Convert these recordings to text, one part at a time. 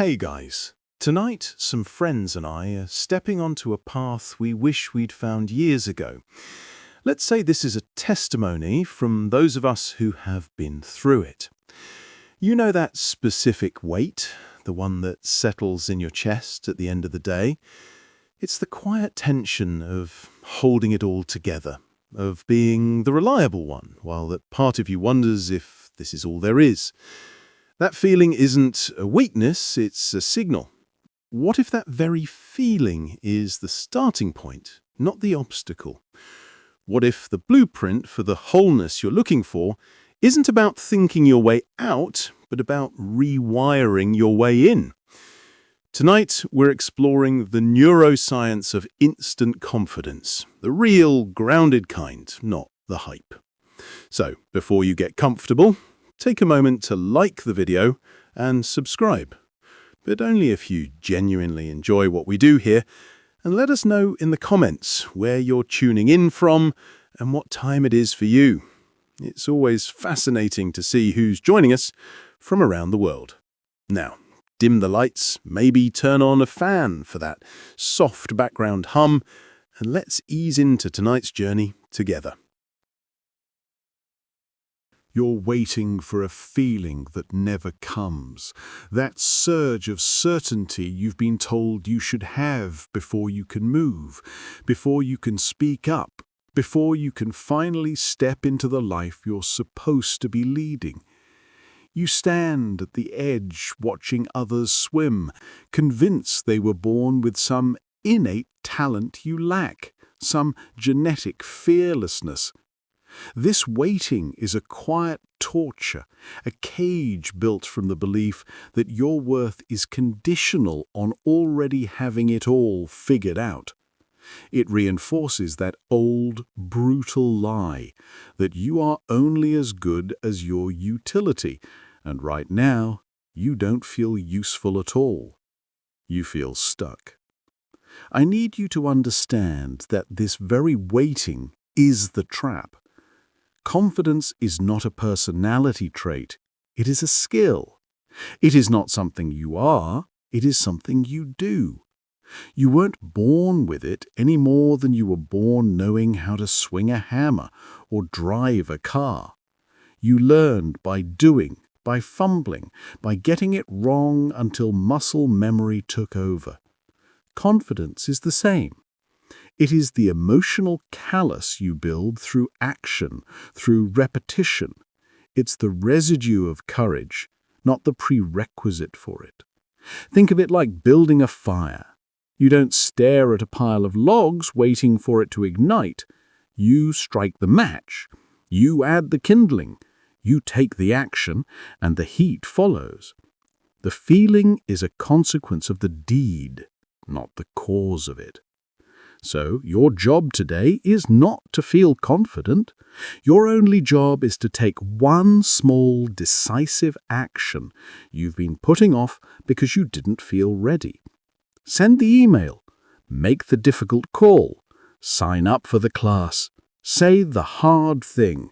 Hey guys, tonight some friends and I are stepping onto a path we wish we'd found years ago. Let's say this is a testimony from those of us who have been through it. You know that specific weight, the one that settles in your chest at the end of the day? It's the quiet tension of holding it all together, of being the reliable one, while that part of you wonders if this is all there is. That feeling isn't a weakness, it's a signal. What if that very feeling is the starting point, not the obstacle? What if the blueprint for the wholeness you're looking for isn't about thinking your way out, but about rewiring your way in? Tonight, we're exploring the neuroscience of instant confidence, the real, grounded kind, not the hype. So, before you get comfortable, take a moment to like the video and subscribe, but only if you genuinely enjoy what we do here, and let us know in the comments where you're tuning in from and what time it is for you. It's always fascinating to see who's joining us from around the world. Now, dim the lights, maybe turn on a fan for that soft background hum, and let's ease into tonight's journey together. You're waiting for a feeling that never comes, that surge of certainty you've been told you should have before you can move, before you can speak up, before you can finally step into the life you're supposed to be leading. You stand at the edge watching others swim, convinced they were born with some innate talent you lack, some genetic fearlessness. This waiting is a quiet torture, a cage built from the belief that your worth is conditional on already having it all figured out. It reinforces that old, brutal lie that you are only as good as your utility, and right now, you don't feel useful at all. You feel stuck. I need you to understand that this very waiting is the trap. Confidence is not a personality trait, it is a skill. It is not something you are, it is something you do. You weren't born with it any more than you were born knowing how to swing a hammer or drive a car. You learned by doing, by fumbling, by getting it wrong until muscle memory took over. Confidence is the same. It is the emotional callus you build through action, through repetition. It's the residue of courage, not the prerequisite for it. Think of it like building a fire. You don't stare at a pile of logs waiting for it to ignite. You strike the match. You add the kindling. You take the action, and the heat follows. The feeling is a consequence of the deed, not the cause of it. So your job today is not to feel confident. Your only job is to take one small, decisive action you've been putting off because you didn't feel ready. Send the email. Make the difficult call. Sign up for the class. Say the hard thing.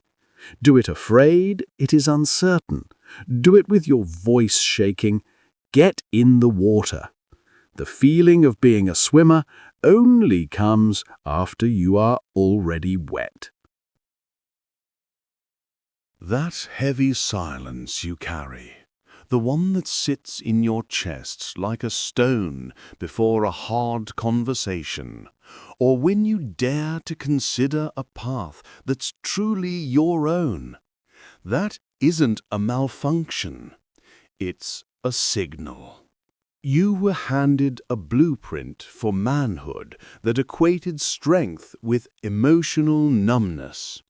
Do it afraid, it is uncertain. Do it with your voice shaking. Get in the water. The feeling of being a swimmer only comes after you are already wet. That heavy silence you carry, the one that sits in your chest like a stone before a hard conversation, or when you dare to consider a path that's truly your own, that isn't a malfunction, it's a signal. You were handed a blueprint for manhood that equated strength with emotional numbness,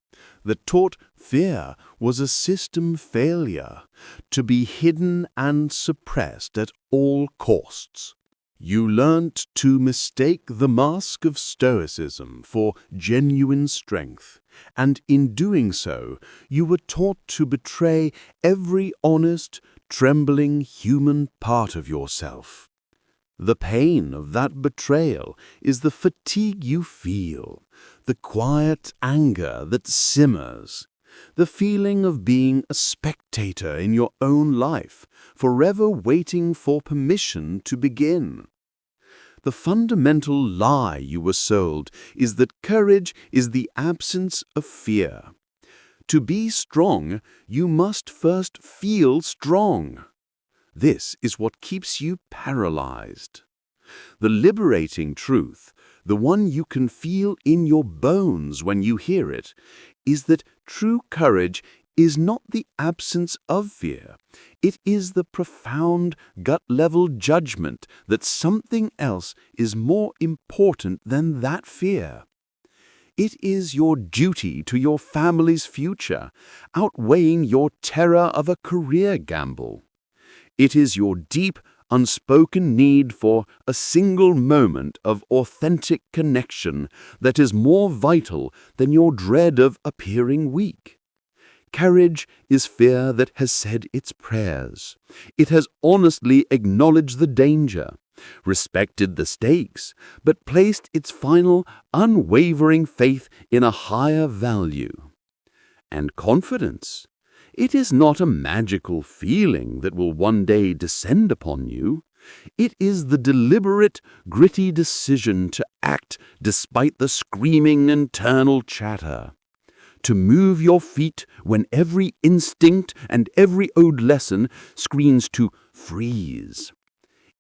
that taught fear was a system failure, to be hidden and suppressed at all costs. You learnt to mistake the mask of stoicism for genuine strength, and in doing so, you were taught to betray every honest, trembling human part of yourself. The pain of that betrayal is the fatigue you feel, the quiet anger that simmers, The feeling of being a spectator in your own life, forever waiting for permission to begin. The fundamental lie you were sold is that courage is the absence of fear. To be strong, you must first feel strong. This is what keeps you paralyzed. The liberating truth, the one you can feel in your bones when you hear it, is that true courage is not the absence of fear. It is the profound gut-level judgment that something else is more important than that fear. It is your duty to your family's future, outweighing your terror of a career gamble. It is your deep, unspoken need for a single moment of authentic connection that is more vital than your dread of appearing weak. Courage is fear that has said its prayers. It has honestly acknowledged the danger, respected the stakes, but placed its final, unwavering faith in a higher value. And confidence, it is not a magical feeling that will one day descend upon you. It is the deliberate, gritty decision to act despite the screaming internal chatter. To move your feet when every instinct and every owed lesson screams to freeze.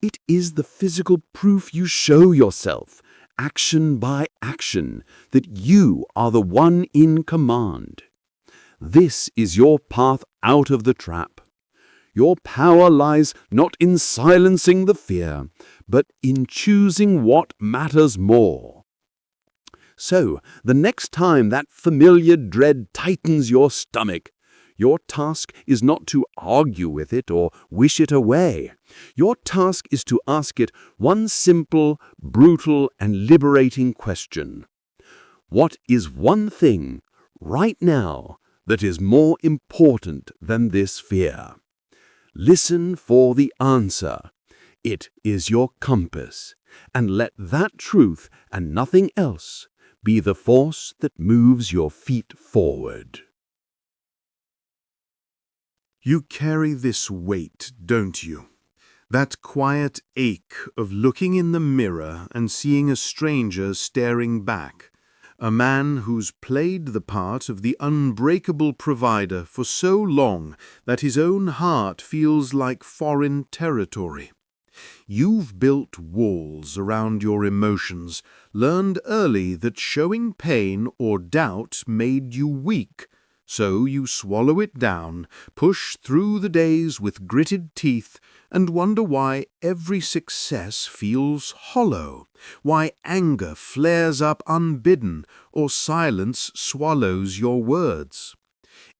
It is the physical proof you show yourself, action by action, that you are the one in command. This is your path out of the trap. Your power lies not in silencing the fear, but in choosing what matters more. So, the next time that familiar dread tightens your stomach, your task is not to argue with it or wish it away. Your task is to ask it one simple, brutal, and liberating question. What is one thing, right now, that is more important than this fear? Listen for the answer. It is your compass, and let that truth and nothing else be the force that moves your feet forward. You carry this weight, don't you? That quiet ache of looking in the mirror and seeing a stranger staring back. A man who's played the part of the unbreakable provider for so long that his own heart feels like foreign territory. You've built walls around your emotions, learned early that showing pain or doubt made you weak. So you swallow it down, push through the days with gritted teeth, and wonder why every success feels hollow, why anger flares up unbidden, or silence swallows your words.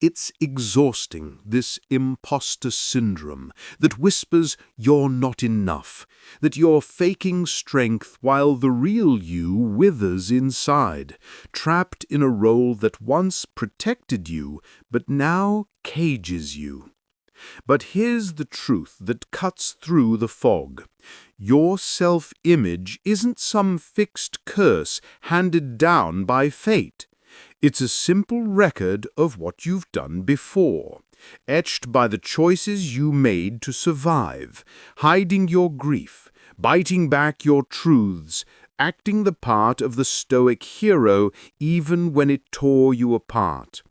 It's exhausting, this imposter syndrome that whispers you're not enough, that you're faking strength while the real you withers inside, trapped in a role that once protected you but now cages you. But here's the truth that cuts through the fog. Your self-image isn't some fixed curse handed down by fate. It's a simple record of what you've done before, etched by the choices you made to survive, hiding your grief, biting back your truths, acting the part of the stoic hero even when it tore you apart.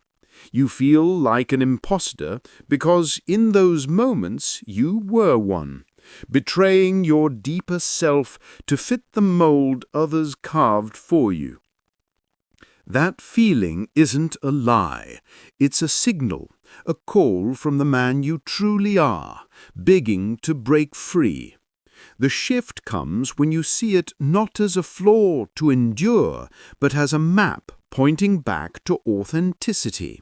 You feel like an imposter because in those moments you were one, betraying your deeper self to fit the mold others carved for you. That feeling isn't a lie. It's a signal, a call from the man you truly are, begging to break free. The shift comes when you see it not as a flaw to endure, but as a map pointing back to authenticity.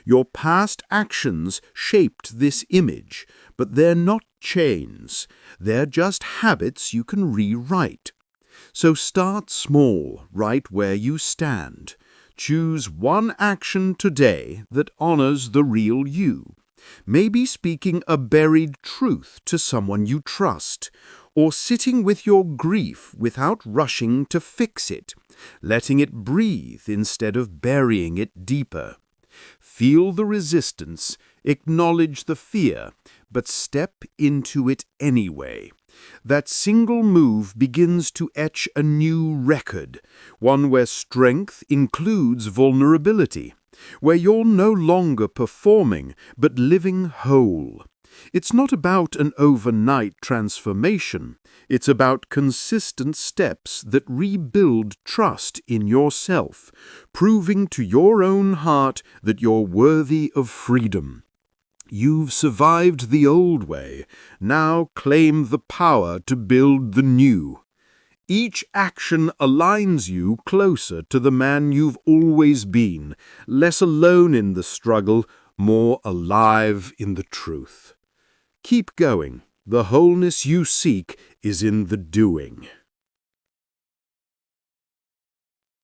Your past actions shaped this image, but they're not chains. They're just habits you can rewrite. So start small, right where you stand. Choose one action today that honors the real you. Maybe speaking a buried truth to someone you trust, or sitting with your grief without rushing to fix it, letting it breathe instead of burying it deeper. Feel the resistance, acknowledge the fear, but step into it anyway. That single move begins to etch a new record, one where strength includes vulnerability, where you're no longer performing but living whole. It's not about an overnight transformation. It's about consistent steps that rebuild trust in yourself, proving to your own heart that you're worthy of freedom. You've survived the old way. Now claim the power to build the new. Each action aligns you closer to the man you've always been, less alone in the struggle, more alive in the truth. Keep going. The wholeness you seek is in the doing.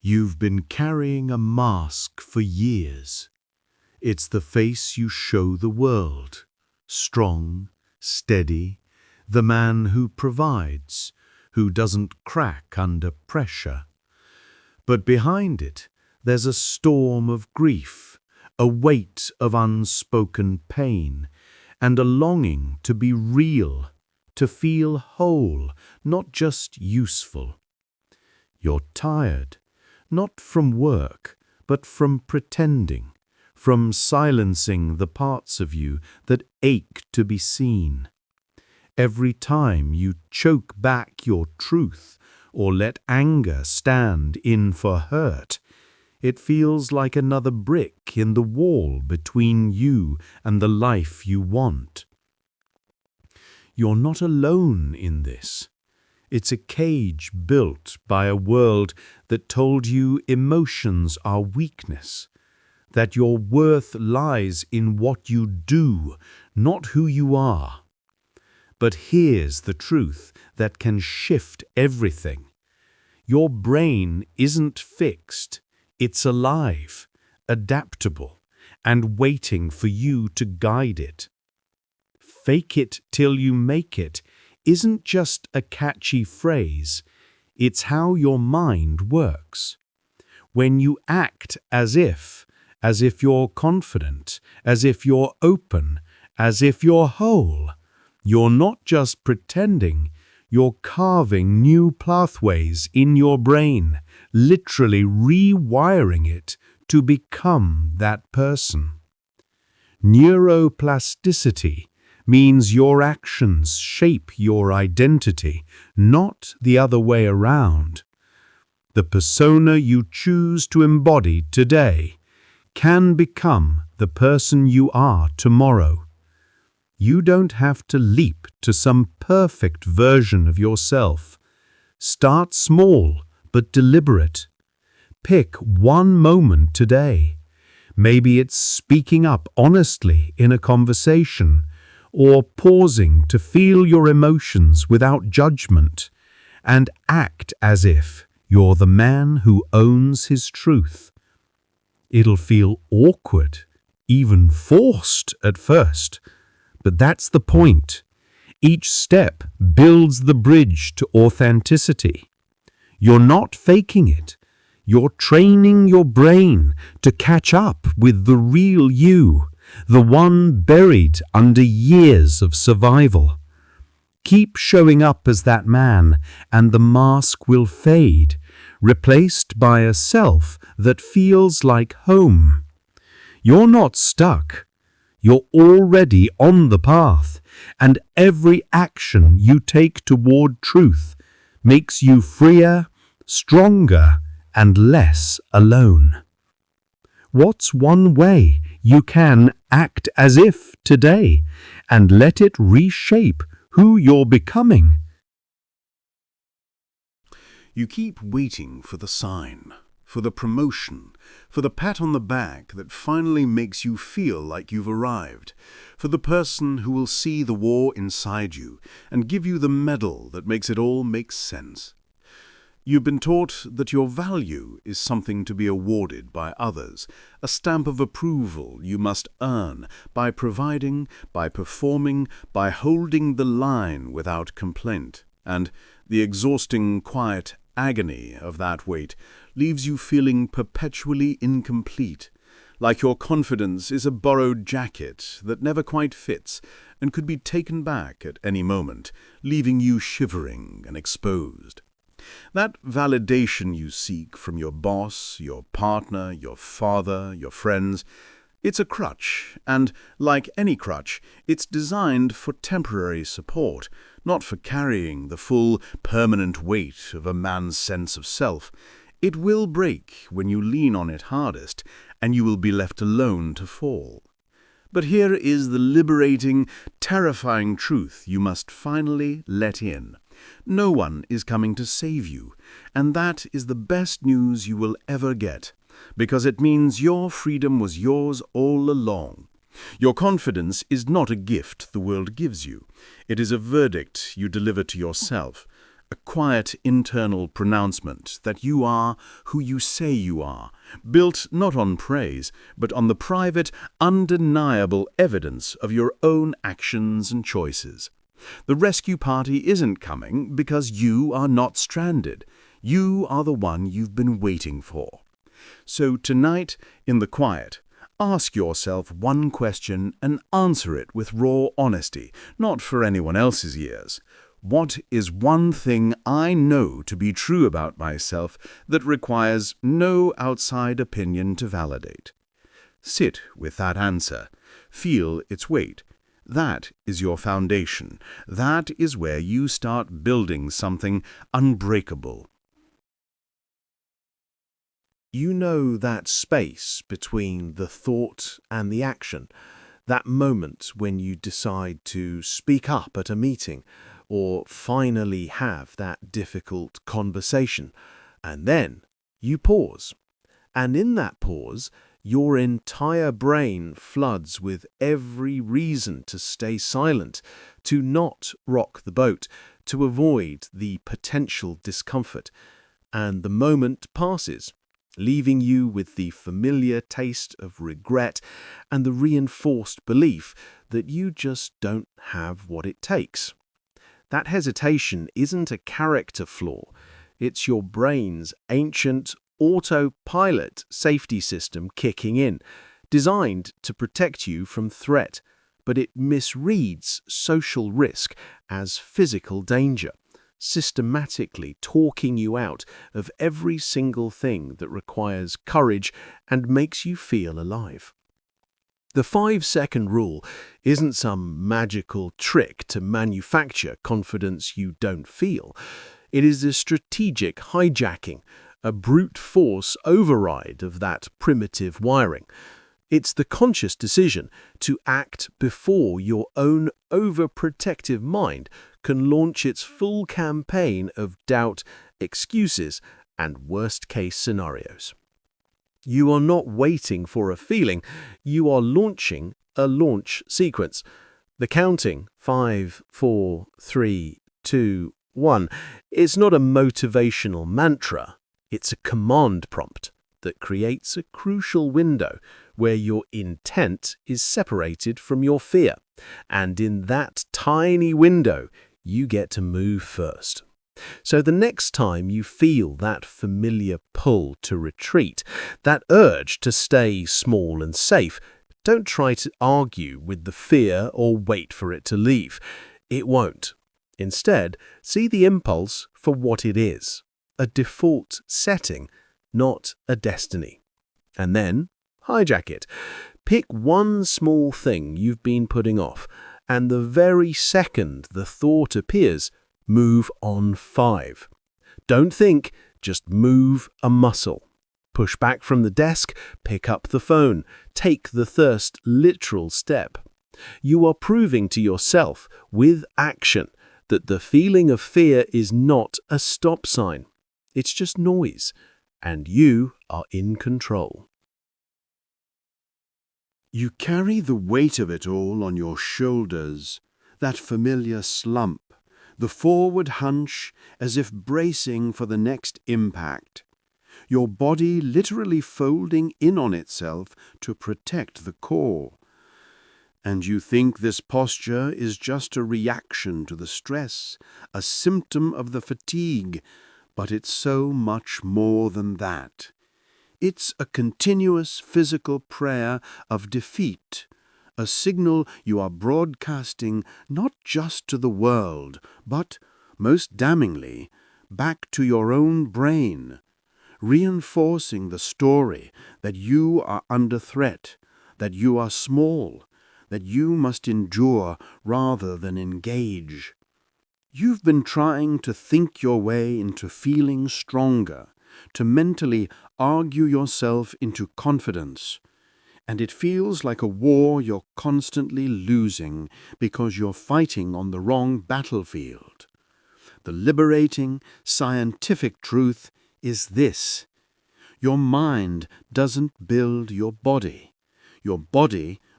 You've been carrying a mask for years. It's the face you show the world. Strong, steady, the man who provides, who doesn't crack under pressure. But behind it, there's a storm of grief, a weight of unspoken pain, and a longing to be real, to feel whole, not just useful. You're tired, not from work, but from pretending, from silencing the parts of you that ache to be seen. Every time you choke back your truth or let anger stand in for hurt, it feels like another brick in the wall between you and the life you want. You're not alone in this. It's a cage built by a world that told you emotions are weakness, that your worth lies in what you do, not who you are. But here's the truth that can shift everything. Your brain isn't fixed. It's alive, adaptable, and waiting for you to guide it. Fake it till you make it isn't just a catchy phrase. It's how your mind works. When you act as if you're confident, as if you're open, as if you're whole, you're not just pretending, you're carving new pathways in your brain, literally rewiring it to become that person. Neuroplasticity means your actions shape your identity, not the other way around. The persona you choose to embody today can become the person you are tomorrow. You don't have to leap to some perfect version of yourself. Start small but deliberate. Pick one moment today. Maybe it's speaking up honestly in a conversation, or pausing to feel your emotions without judgment, and act as if you're the man who owns his truth. It'll feel awkward, even forced at first, but that's the point. Each step builds the bridge to authenticity. You're not faking it. You're training your brain to catch up with the real you, the one buried under years of survival. Keep showing up as that man, and the mask will fade, replaced by a self that feels like home. You're not stuck. You're already on the path, and every action you take toward truth makes you freer, stronger, and less alone. What's one way you can act as if today and let it reshape who you're becoming? You keep waiting for the sign, for the promotion, for the pat on the back that finally makes you feel like you've arrived, for the person who will see the war inside you and give you the medal that makes it all make sense. You've been taught that your value is something to be awarded by others, a stamp of approval you must earn by providing, by performing, by holding the line without complaint. And the exhausting, quiet agony of that weight leaves you feeling perpetually incomplete, like your confidence is a borrowed jacket that never quite fits and could be taken back at any moment, leaving you shivering and exposed. That validation you seek from your boss, your partner, your father, your friends, it's a crutch, and, like any crutch, it's designed for temporary support, not for carrying the full, permanent weight of a man's sense of self. It will break when you lean on it hardest, and you will be left alone to fall. But here is the liberating, terrifying truth you must finally let in. No one is coming to save you, and that is the best news you will ever get, because it means your freedom was yours all along. Your confidence is not a gift the world gives you. It is a verdict you deliver to yourself, a quiet internal pronouncement that you are who you say you are, built not on praise, but on the private, undeniable evidence of your own actions and choices. The rescue party isn't coming because you are not stranded. You are the one you've been waiting for. So tonight, in the quiet, ask yourself one question and answer it with raw honesty, not for anyone else's ears. What is one thing I know to be true about myself that requires no outside opinion to validate? Sit with that answer. Feel its weight. That is your foundation. That is where you start building something unbreakable. You know that space between the thought and the action, that moment when you decide to speak up at a meeting or finally have that difficult conversation, and then you pause. And in that pause, your entire brain floods with every reason to stay silent, to not rock the boat, to avoid the potential discomfort. And the moment passes, leaving you with the familiar taste of regret and the reinforced belief that you just don't have what it takes. That hesitation isn't a character flaw. It's your brain's ancient autopilot safety system kicking in, designed to protect you from threat, but it misreads social risk as physical danger, systematically talking you out of every single thing that requires courage and makes you feel alive. The 5-second rule isn't some magical trick to manufacture confidence you don't feel. It is a strategic hijacking, a brute force override of that primitive wiring. It's the conscious decision to act before your own overprotective mind can launch its full campaign of doubt, excuses, and worst-case scenarios. You are not waiting for a feeling, you are launching a launch sequence. The counting 5, 4, 3, 2, 1 is not a motivational mantra, it's a command prompt that creates a crucial window where your intent is separated from your fear. And in that tiny window, you get to move first. So the next time you feel that familiar pull to retreat, that urge to stay small and safe, don't try to argue with the fear or wait for it to leave. It won't. Instead, see the impulse for what it is, a default setting, not a destiny. And then hijack it. Pick one small thing you've been putting off, and the very second the thought appears, move on 5. Don't think, just move a muscle. Push back from the desk, pick up the phone, take the first literal step. You are proving to yourself, with action, that the feeling of fear is not a stop sign. It's just noise, and you are in control. You carry the weight of it all on your shoulders, that familiar slump, the forward hunch as if bracing for the next impact, your body literally folding in on itself to protect the core. And you think this posture is just a reaction to the stress, a symptom of the fatigue, but it's so much more than that. It's a continuous physical prayer of defeat, a signal you are broadcasting not just to the world, but, most damningly, back to your own brain, reinforcing the story that you are under threat, that you are small, that you must endure rather than engage. You've been trying to think your way into feeling stronger, to mentally argue yourself into confidence, and it feels like a war you're constantly losing because you're fighting on the wrong battlefield. The liberating, scientific truth is this: your mind doesn't build your body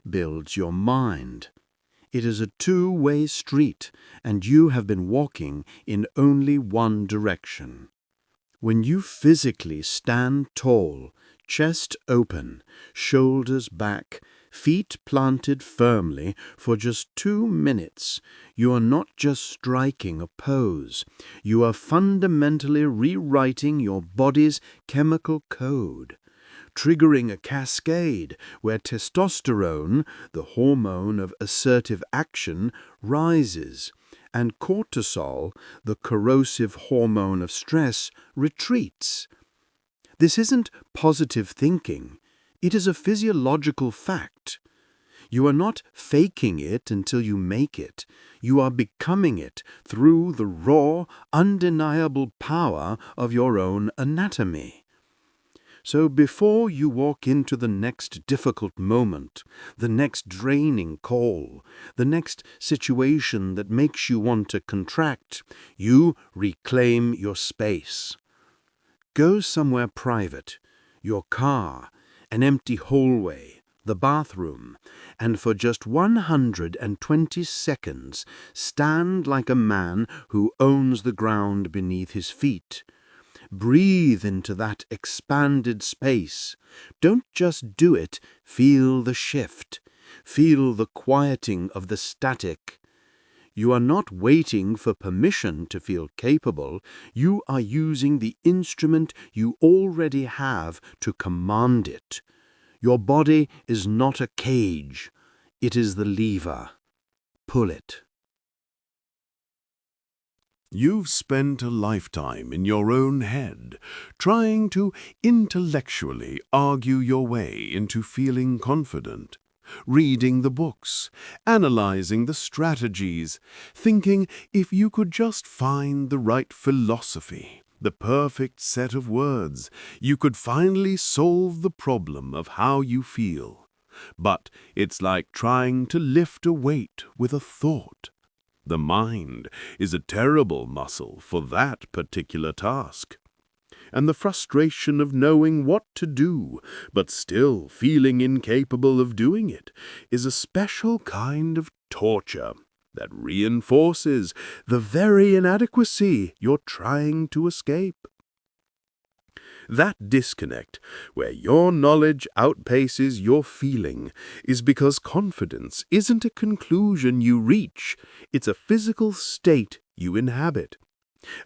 builds your mind. It is a two-way street, and you have been walking in only one direction. When you physically stand tall, chest open, shoulders back, feet planted firmly for just 2 minutes, you are not just striking a pose. You are fundamentally rewriting your body's chemical code, triggering a cascade where testosterone, the hormone of assertive action, rises, and cortisol, the corrosive hormone of stress, retreats. This isn't positive thinking. It is a physiological fact. You are not faking it until you make it. You are becoming it through the raw, undeniable power of your own anatomy. So before you walk into the next difficult moment, the next draining call, the next situation that makes you want to contract, you reclaim your space. Go somewhere private, your car, an empty hallway, the bathroom, and for just 120 seconds stand like a man who owns the ground beneath his feet. Breathe into that expanded space. Don't just do it, feel the shift. Feel the quieting of the static. You are not waiting for permission to feel capable. You are using the instrument you already have to command it. Your body is not a cage. It is the lever. Pull it. You've spent a lifetime in your own head, trying to intellectually argue your way into feeling confident, reading the books, analyzing the strategies, thinking if you could just find the right philosophy, the perfect set of words, you could finally solve the problem of how you feel. But it's like trying to lift a weight with a thought. The mind is a terrible muscle for that particular task. And the frustration of knowing what to do, but still feeling incapable of doing it, is a special kind of torture that reinforces the very inadequacy you're trying to escape. That disconnect, where your knowledge outpaces your feeling, is because confidence isn't a conclusion you reach, it's a physical state you inhabit.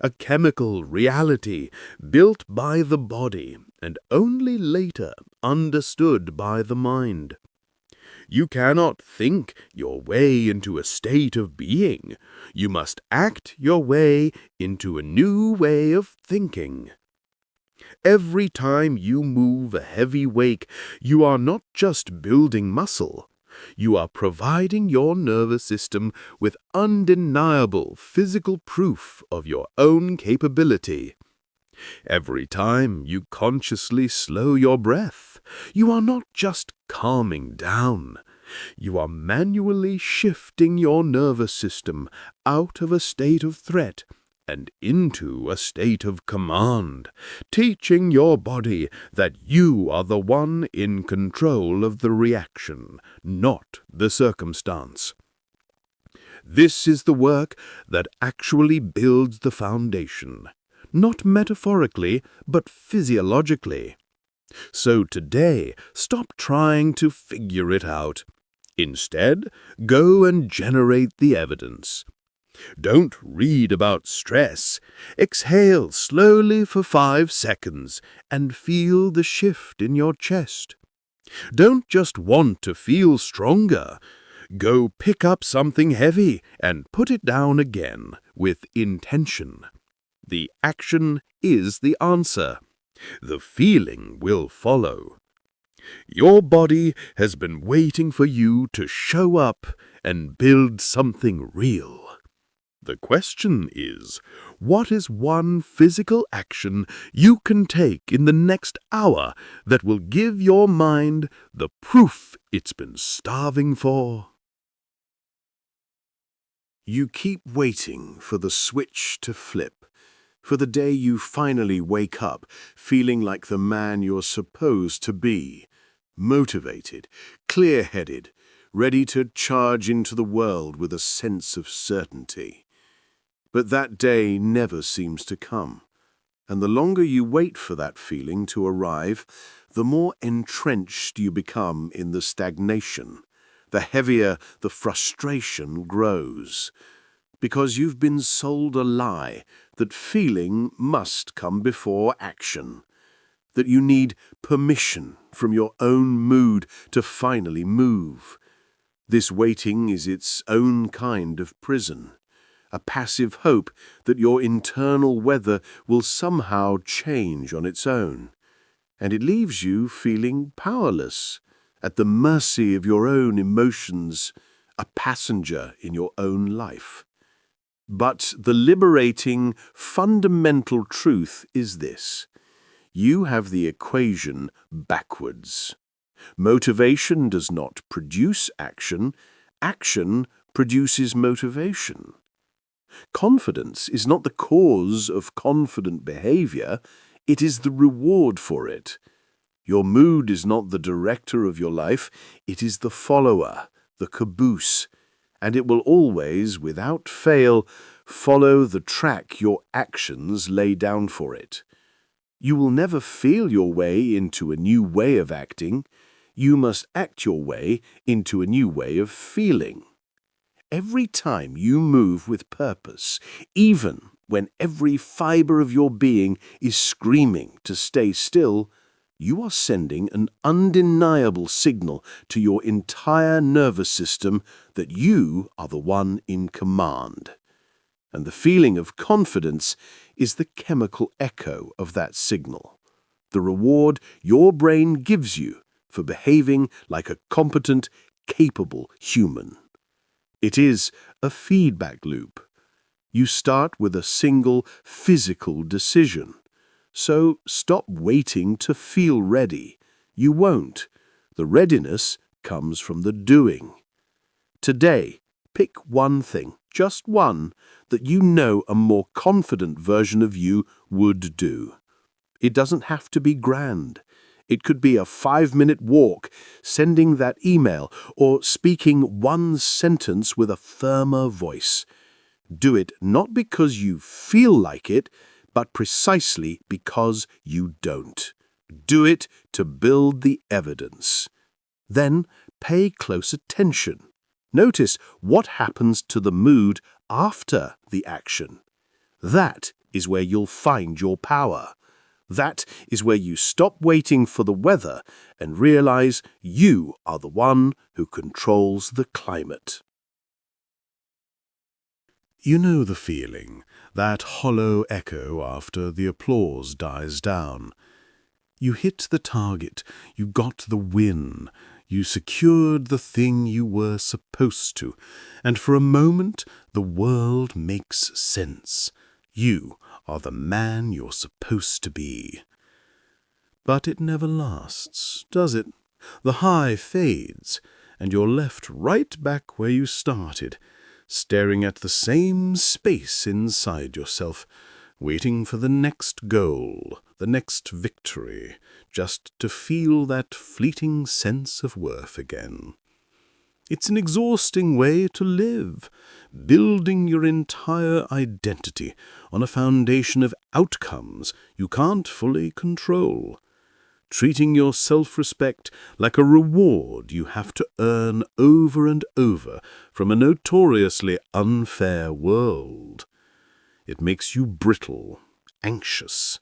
A chemical reality built by the body and only later understood by the mind. You cannot think your way into a state of being. You must act your way into a new way of thinking. Every time you move a heavy weight, you are not just building muscle. You are providing your nervous system with undeniable physical proof of your own capability. Every time you consciously slow your breath, you are not just calming down. You are manually shifting your nervous system out of a state of threat and into a state of command, teaching your body that you are the one in control of the reaction, not the circumstance. This is the work that actually builds the foundation, not metaphorically, but physiologically. So today, stop trying to figure it out. Instead, go and generate the evidence. Don't read about stress. Exhale slowly for 5 seconds and feel the shift in your chest. Don't just want to feel stronger. Go pick up something heavy and put it down again with intention. The action is the answer. The feeling will follow. Your body has been waiting for you to show up and build something real. The question is, what is one physical action you can take in the next hour that will give your mind the proof it's been starving for? You keep waiting for the switch to flip, for the day you finally wake up feeling like the man you're supposed to be, motivated, clear-headed, ready to charge into the world with a sense of certainty. But that day never seems to come, and the longer you wait for that feeling to arrive, the more entrenched you become in the stagnation, the heavier the frustration grows, because you've been sold a lie that feeling must come before action, that you need permission from your own mood to finally move. This waiting is its own kind of prison, a passive hope that your internal weather will somehow change on its own, and it leaves you feeling powerless, at the mercy of your own emotions, a passenger in your own life. But the liberating, fundamental truth is this: you have the equation backwards. Motivation does not produce action, action produces motivation. Confidence is not the cause of confident behavior, it is the reward for it. Your mood is not the director of your life, it is the follower, the caboose, and it will always, without fail, follow the track your actions lay down for it. You will never feel your way into a new way of acting. You must act your way into a new way of feeling. Every time you move with purpose, even when every fiber of your being is screaming to stay still, you are sending an undeniable signal to your entire nervous system that you are the one in command. And the feeling of confidence is the chemical echo of that signal, the reward your brain gives you for behaving like a competent, capable human. It is a feedback loop. You start with a single physical decision. So stop waiting to feel ready. You won't. The readiness comes from the doing. Today, pick one thing, just one, that you know a more confident version of you would do. It doesn't have to be grand. It could be a 5-minute walk, sending that email, or speaking one sentence with a firmer voice. Do it not because you feel like it, but precisely because you don't. Do it to build the evidence. Then pay close attention. Notice what happens to the mood after the action. That is where you'll find your power. That is where you stop waiting for the weather and realize you are the one who controls the climate. You know the feeling, that hollow echo after the applause dies down. You hit the target, you got the win, you secured the thing you were supposed to, and for a moment the world makes sense. You are the man you're supposed to be. But it never lasts, does it? The high fades, and you're left right back where you started, staring at the same space inside yourself, waiting for the next goal, the next victory, just to feel that fleeting sense of worth again. It's an exhausting way to live, building your entire identity on a foundation of outcomes you can't fully control. treating your self-respect like a reward you have to earn over and over from a notoriously unfair world. It makes you brittle, anxious.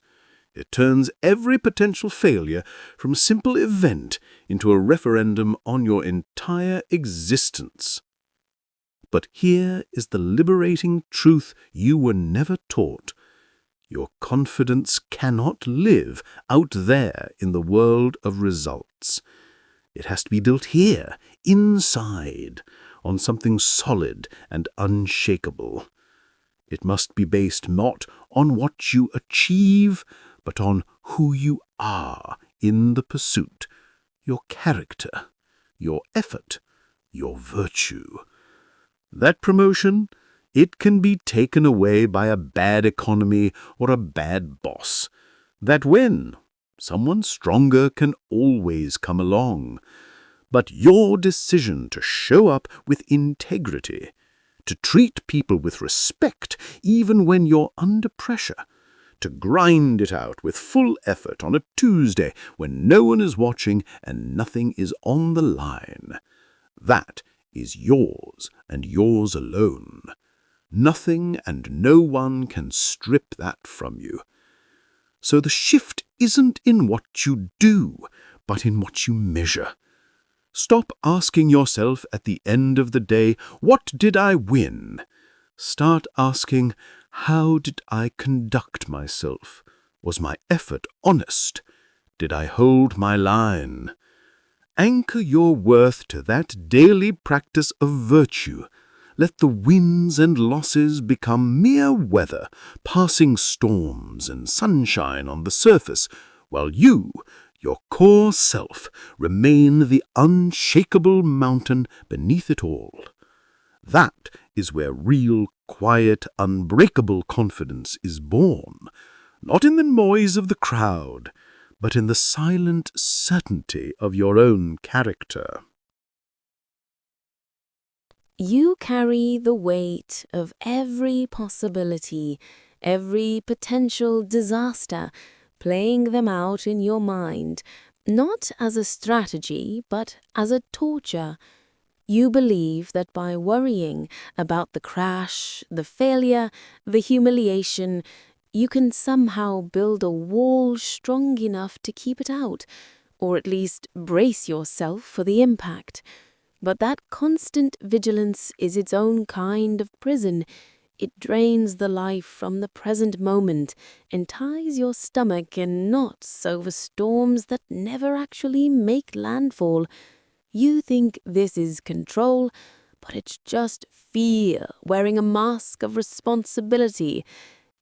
It turns every potential failure from a simple event into a referendum on your entire existence. But here is the liberating truth you were never taught. Your confidence cannot live out there in the world of results. It has to be built here, inside, on something solid and unshakable. It must be based not on what you achieve, but on who you are in the pursuit, your character, your effort, your virtue. That promotion, it can be taken away by a bad economy or a bad boss. That win, someone stronger can always come along. But your decision to show up with integrity, to treat people with respect even when you're under pressure, to grind it out with full effort on a Tuesday when no one is watching and nothing is on the line, that is yours and yours alone. Nothing and no one can strip that from you. So the shift isn't in what you do, but in what you measure. Stop asking yourself at the end of the day, what did I win? Start asking, how did I conduct myself? Was my effort honest? Did I hold my line? Anchor your worth to that daily practice of virtue. Let the wins and losses become mere weather, passing storms and sunshine on the surface, while you, your core self, remain the unshakable mountain beneath it all. That is where real, quiet, unbreakable confidence is born, not in the noise of the crowd, but in the silent certainty of your own character. You carry the weight of every possibility, every potential disaster, playing them out in your mind, not as a strategy, but as a torture. You believe that by worrying about the crash, the failure, the humiliation, you can somehow build a wall strong enough to keep it out, or at least brace yourself for the impact. But that constant vigilance is its own kind of prison. It drains the life from the present moment and ties your stomach in knots over storms that never actually make landfall. You think this is control, but it's just fear wearing a mask of responsibility,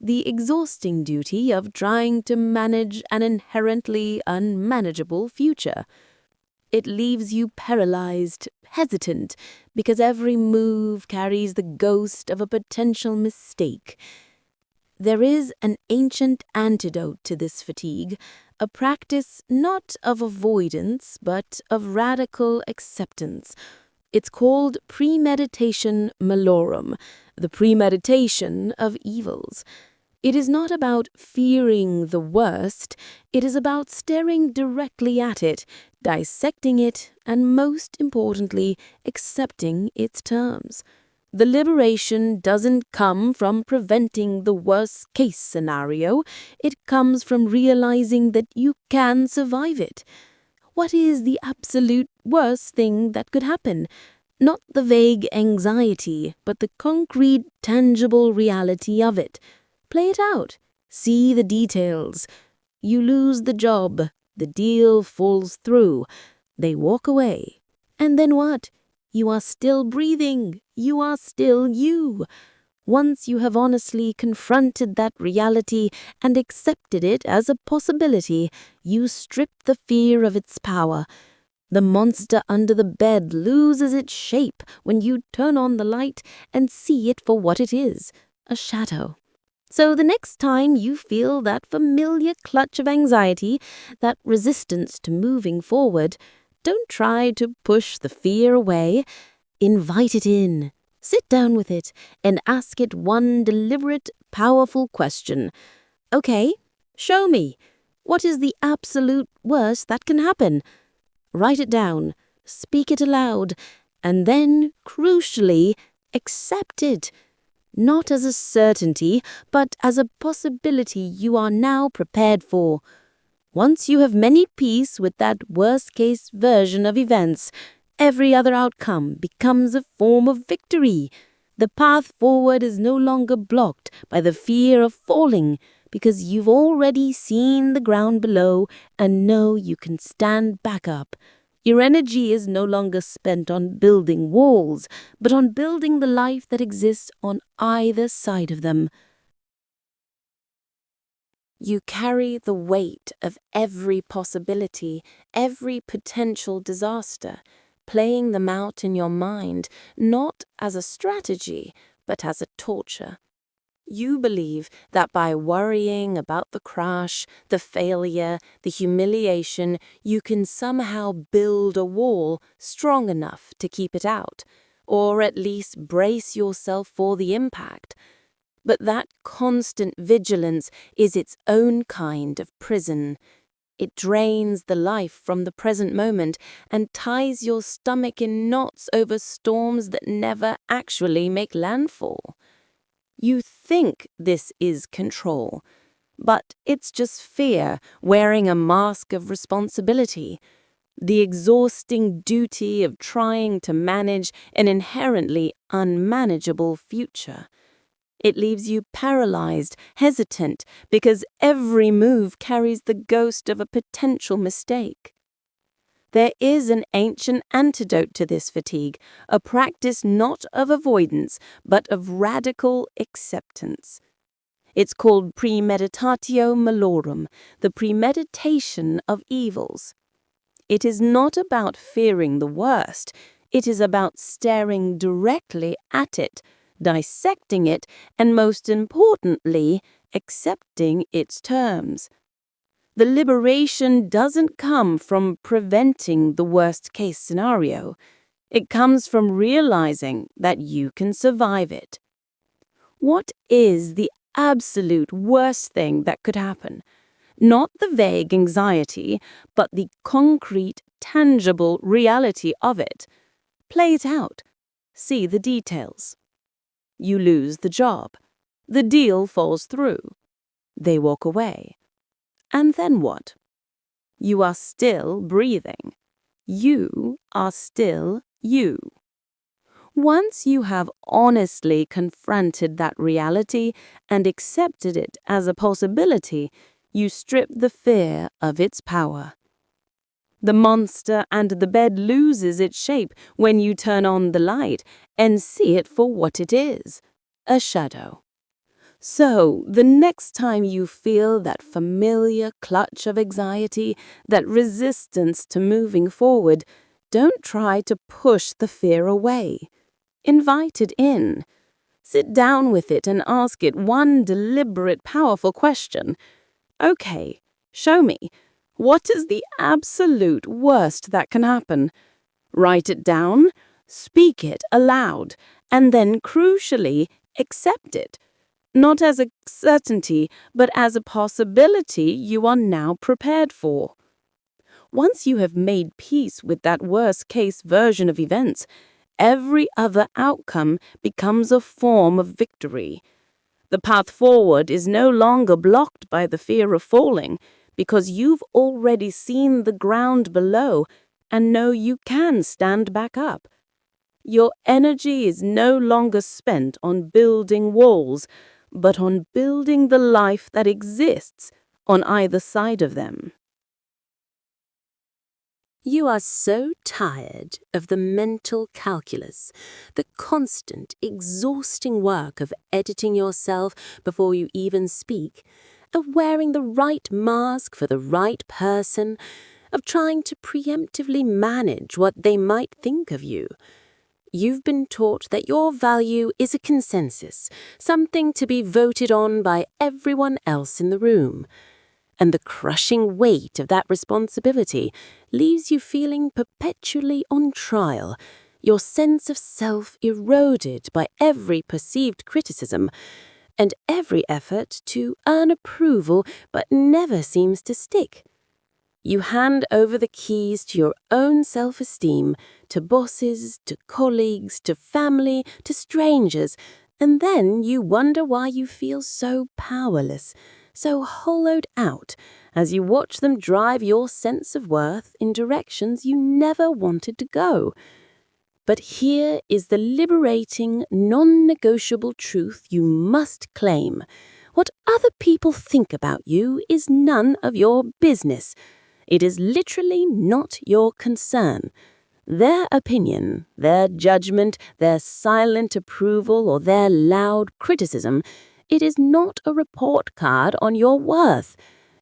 the exhausting duty of trying to manage an inherently unmanageable future. It leaves you paralyzed, hesitant, because every move carries the ghost of a potential mistake. There is an ancient antidote to this fatigue, a practice not of avoidance, but of radical acceptance. It's called premeditation malorum, the premeditation of evils. It is not about fearing the worst, it is about staring directly at it, dissecting it, and most importantly, accepting its terms. The liberation doesn't come from preventing the worst-case scenario, it comes from realizing that you can survive it. What is the absolute worst thing that could happen? Not the vague anxiety, but the concrete, tangible reality of it. Play it out. See the details. You lose the job. The deal falls through. They walk away. And then what? You are still breathing. You are still you. Once you have honestly confronted that reality and accepted it as a possibility, you strip the fear of its power. The monster under the bed loses its shape when you turn on the light and see it for what it is, a shadow. So the next time you feel that familiar clutch of anxiety, that resistance to moving forward, don't try to push the fear away. Invite it in. Sit down with it and ask it one deliberate, powerful question. Okay, show me. What is the absolute worst that can happen? Write it down, speak it aloud, and then, crucially, accept it. Not as a certainty, but as a possibility you are now prepared for. Once you have made peace with that worst-case version of events, every other outcome becomes a form of victory. The path forward is no longer blocked by the fear of falling, because you've already seen the ground below and know you can stand back up. Your energy is no longer spent on building walls, but on building the life that exists on either side of them. You carry the weight of every possibility, every potential disaster, playing them out in your mind, not as a strategy, but as a torture. You believe that by worrying about the crash, the failure, the humiliation, you can somehow build a wall strong enough to keep it out, or at least brace yourself for the impact. But that constant vigilance is its own kind of prison. It drains the life from the present moment and ties your stomach in knots over storms that never actually make landfall. You think this is control, but it's just fear wearing a mask of responsibility, the exhausting duty of trying to manage an inherently unmanageable future. It leaves you paralyzed, hesitant, because every move carries the ghost of a potential mistake. There is an ancient antidote to this fatigue, a practice not of avoidance, but of radical acceptance. It's called premeditatio malorum, the premeditation of evils. It is not about fearing the worst, it is about staring directly at it, dissecting it, and most importantly, accepting its terms. The liberation doesn't come from preventing the worst-case scenario. It comes from realizing that you can survive it. What is the absolute worst thing that could happen? Not the vague anxiety, but the concrete, tangible reality of it. Play it out. See the details. You lose the job. The deal falls through. They walk away. And then what? You are still breathing. You are still you. Once you have honestly confronted that reality and accepted it as a possibility, you strip the fear of its power. The monster under the bed loses its shape when you turn on the light and see it for what it is, a shadow. So, the next time you feel that familiar clutch of anxiety, that resistance to moving forward, don't try to push the fear away. Invite it in. Sit down with it and ask it one deliberate, powerful question. Okay, show me. What is the absolute worst that can happen? Write it down, speak it aloud, and then, crucially, accept it. Not as a certainty, but as a possibility you are now prepared for. Once you have made peace with that worst-case version of events, every other outcome becomes a form of victory. The path forward is no longer blocked by the fear of falling, because you've already seen the ground below and know you can stand back up. Your energy is no longer spent on building walls, but on building the life that exists on either side of them. You are so tired of the mental calculus, the constant, exhausting work of editing yourself before you even speak, of wearing the right mask for the right person, of trying to preemptively manage what they might think of you. You've been taught that your value is a consensus, something to be voted on by everyone else in the room. And the crushing weight of that responsibility leaves you feeling perpetually on trial, your sense of self eroded by every perceived criticism, and every effort to earn approval but never seems to stick. You hand over the keys to your own self-esteem to bosses, to colleagues, to family, to strangers, and then you wonder why you feel so powerless, so hollowed out, as you watch them drive your sense of worth in directions you never wanted to go. But here is the liberating, non-negotiable truth you must claim. What other people think about you is none of your business. It is literally not your concern. Their opinion, their judgment, their silent approval, or their loud criticism, it is not a report card on your worth.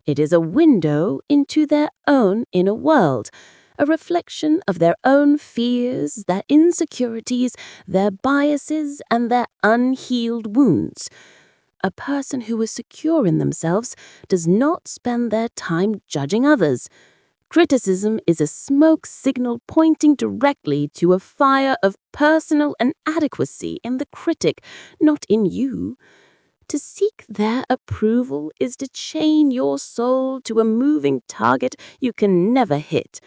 It is a window into their own inner world, a reflection of their own fears, their insecurities, their biases, and their unhealed wounds. A person who is secure in themselves does not spend their time judging others. Criticism is a smoke signal pointing directly to a fire of personal inadequacy in the critic, not in you. To seek their approval is to chain your soul to a moving target you can never hit,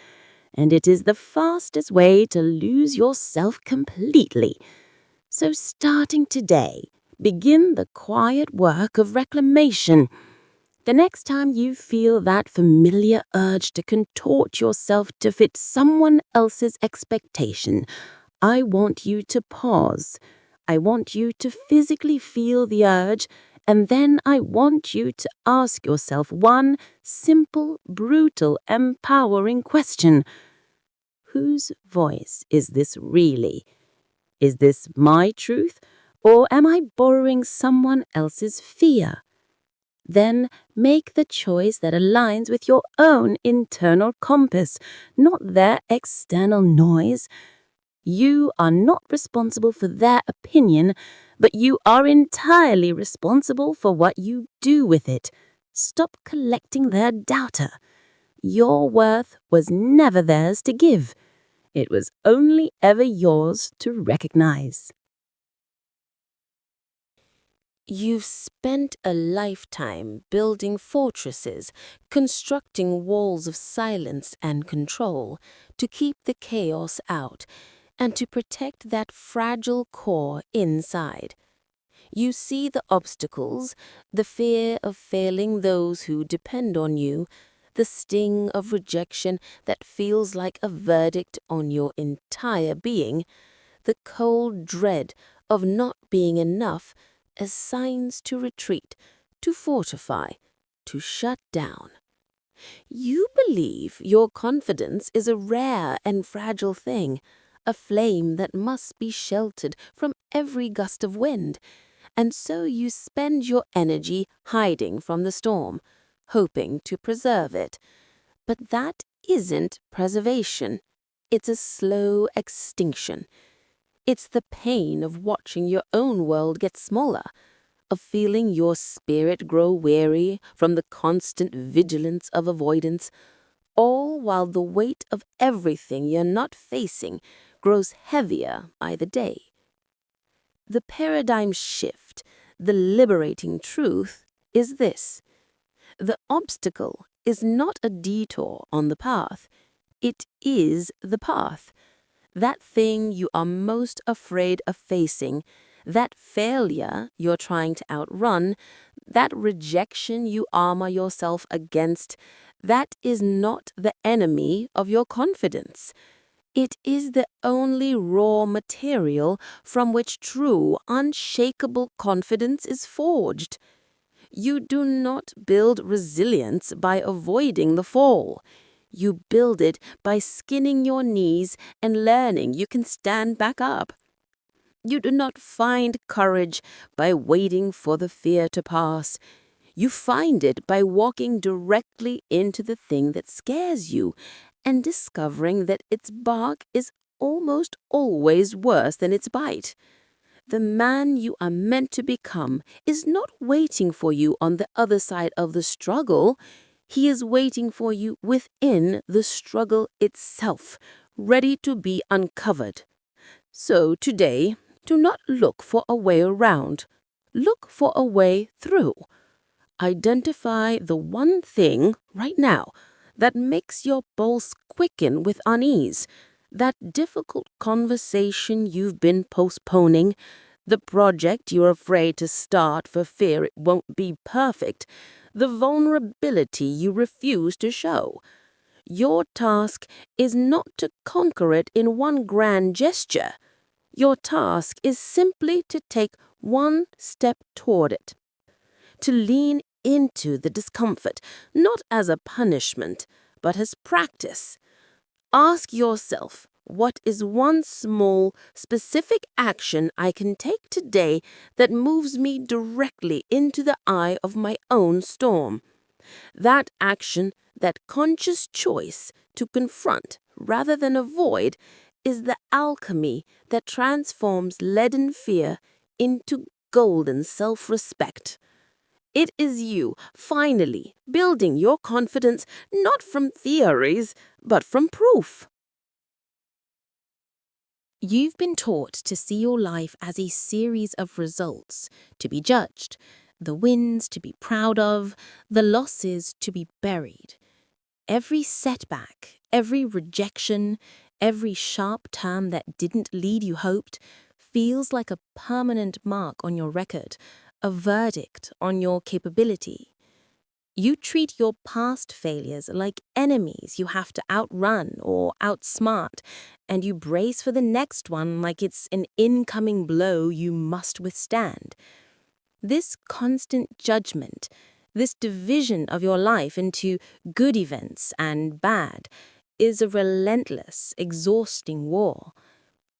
and it is the fastest way to lose yourself completely. So starting today, begin the quiet work of reclamation. The next time you feel that familiar urge to contort yourself to fit someone else's expectation, I want you to pause. I want you to physically feel the urge, and then I want you to ask yourself one simple, brutal, empowering question. Whose voice is this really? Is this my truth, or am I borrowing someone else's fear? Then make the choice that aligns with your own internal compass, not their external noise. You are not responsible for their opinion, but you are entirely responsible for what you do with it. Stop collecting their data. Your worth was never theirs to give. It was only ever yours to recognize. You've spent a lifetime building fortresses, constructing walls of silence and control to keep the chaos out and to protect that fragile core inside. You see the obstacles, the fear of failing those who depend on you, the sting of rejection that feels like a verdict on your entire being, the cold dread of not being enough as signs to retreat, to fortify, to shut down. You believe your confidence is a rare and fragile thing, a flame that must be sheltered from every gust of wind, and so you spend your energy hiding from the storm, hoping to preserve it. But that isn't preservation. It's a slow extinction. It's the pain of watching your own world get smaller, of feeling your spirit grow weary from the constant vigilance of avoidance, all while the weight of everything you're not facing grows heavier by the day. The paradigm shift, the liberating truth, is this. The obstacle is not a detour on the path. It is the path. That thing you are most afraid of facing, that failure you're trying to outrun, that rejection you armor yourself against, that is not the enemy of your confidence. It is the only raw material from which true, unshakable confidence is forged. You do not build resilience by avoiding the fall. You build it by skinning your knees and learning you can stand back up. You do not find courage by waiting for the fear to pass. You find it by walking directly into the thing that scares you and discovering that its bark is almost always worse than its bite. The man you are meant to become is not waiting for you on the other side of the struggle. He is waiting for you within the struggle itself, ready to be uncovered. So today, do not look for a way around. Look for a way through. Identify the one thing right now that makes your pulse quicken with unease, that difficult conversation you've been postponing, the project you're afraid to start for fear it won't be perfect, the vulnerability you refuse to show. Your task is not to conquer it in one grand gesture. Your task is simply to take one step toward it, to lean into the discomfort, not as a punishment, but as practice. Ask yourself, what is one small, specific action I can take today that moves me directly into the eye of my own storm? That action, that conscious choice to confront rather than avoid, is the alchemy that transforms leaden fear into golden self-respect. It is you, finally, building your confidence not from theories, but from proof. You've been taught to see your life as a series of results to be judged, the wins to be proud of, the losses to be buried. Every setback, every rejection, every sharp turn that didn't lead you hoped feels like a permanent mark on your record, a verdict on your capability. You treat your past failures like enemies you have to outrun or outsmart, and you brace for the next one like it's an incoming blow you must withstand. This constant judgment, this division of your life into good events and bad, is a relentless, exhausting war.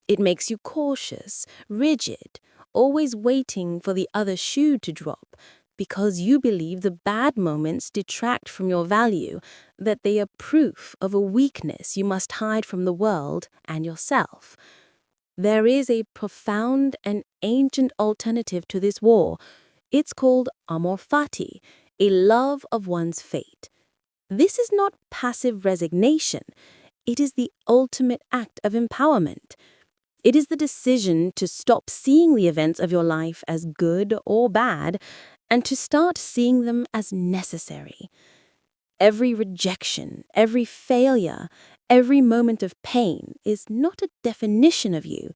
It makes you cautious, rigid, always waiting for the other shoe to drop, because you believe the bad moments detract from your value, that they are proof of a weakness you must hide from the world and yourself. There is a profound and ancient alternative to this war. It's called amor fati, a love of one's fate. This is not passive resignation. It is the ultimate act of empowerment. It is the decision to stop seeing the events of your life as good or bad and to start seeing them as necessary. Every rejection, every failure, every moment of pain is not a definition of you.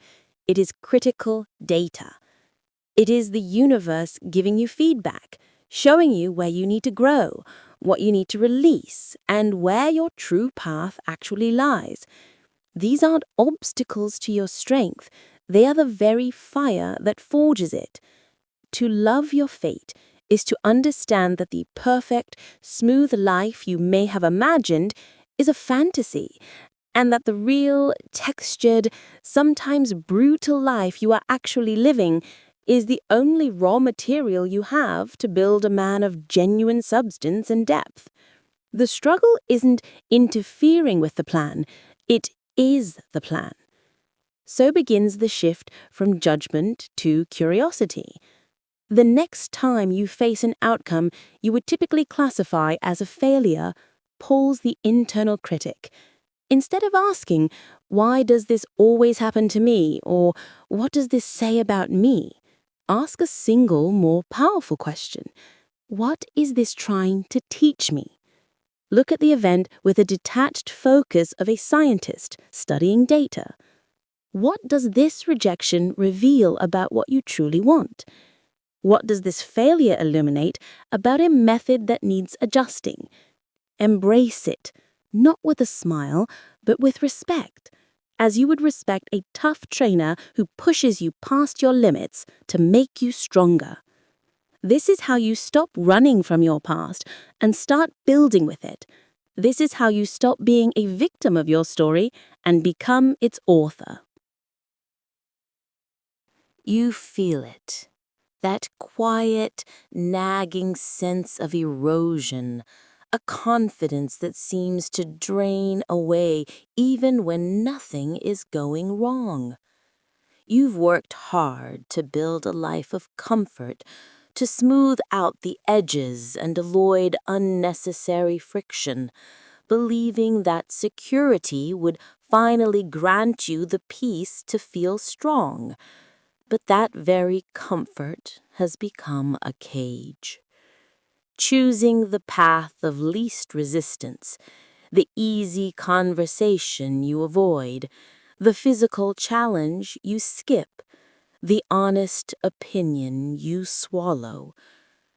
It is critical data. It is the universe giving you feedback, showing you where you need to grow, what you need to release, and where your true path actually lies. These aren't obstacles to your strength. They are the very fire that forges it. To love your fate is to understand that the perfect, smooth life you may have imagined is a fantasy, and that the real, textured, sometimes brutal life you are actually living is the only raw material you have to build a man of genuine substance and depth. The struggle isn't interfering with the plan, it is the plan. So begins the shift from judgment to curiosity. The next time you face an outcome you would typically classify as a failure, pause the internal critic. Instead of asking, why does this always happen to me, or what does this say about me, ask a single, more powerful question. What is this trying to teach me? Look at the event with a detached focus of a scientist studying data. What does this rejection reveal about what you truly want? What does this failure illuminate about a method that needs adjusting? Embrace it, not with a smile, but with respect, as you would respect a tough trainer who pushes you past your limits to make you stronger. This is how you stop running from your past and start building with it. This is how you stop being a victim of your story and become its author. You feel it. That quiet, nagging sense of erosion, a confidence that seems to drain away even when nothing is going wrong. You've worked hard to build a life of comfort, to smooth out the edges and avoid unnecessary friction, believing that security would finally grant you the peace to feel strong. But that very comfort has become a cage. Choosing the path of least resistance, the easy conversation you avoid, the physical challenge you skip, the honest opinion you swallow,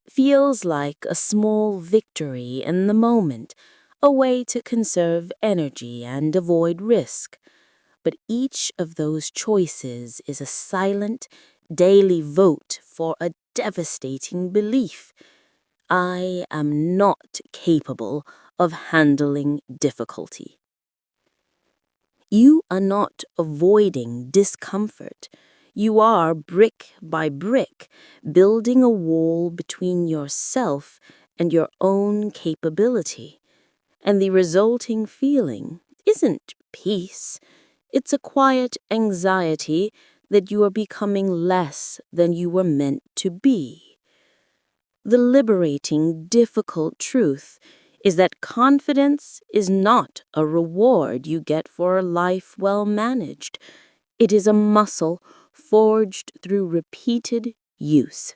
feels like a small victory in the moment, a way to conserve energy and avoid risk. But each of those choices is a silent, daily vote for a devastating belief. I am not capable of handling difficulty. You are not avoiding discomfort. You are, brick by brick, building a wall between yourself and your own capability. And the resulting feeling isn't peace. It's a quiet anxiety that you are becoming less than you were meant to be. The liberating, difficult truth is that confidence is not a reward you get for a life well managed. It is a muscle forged through repeated use.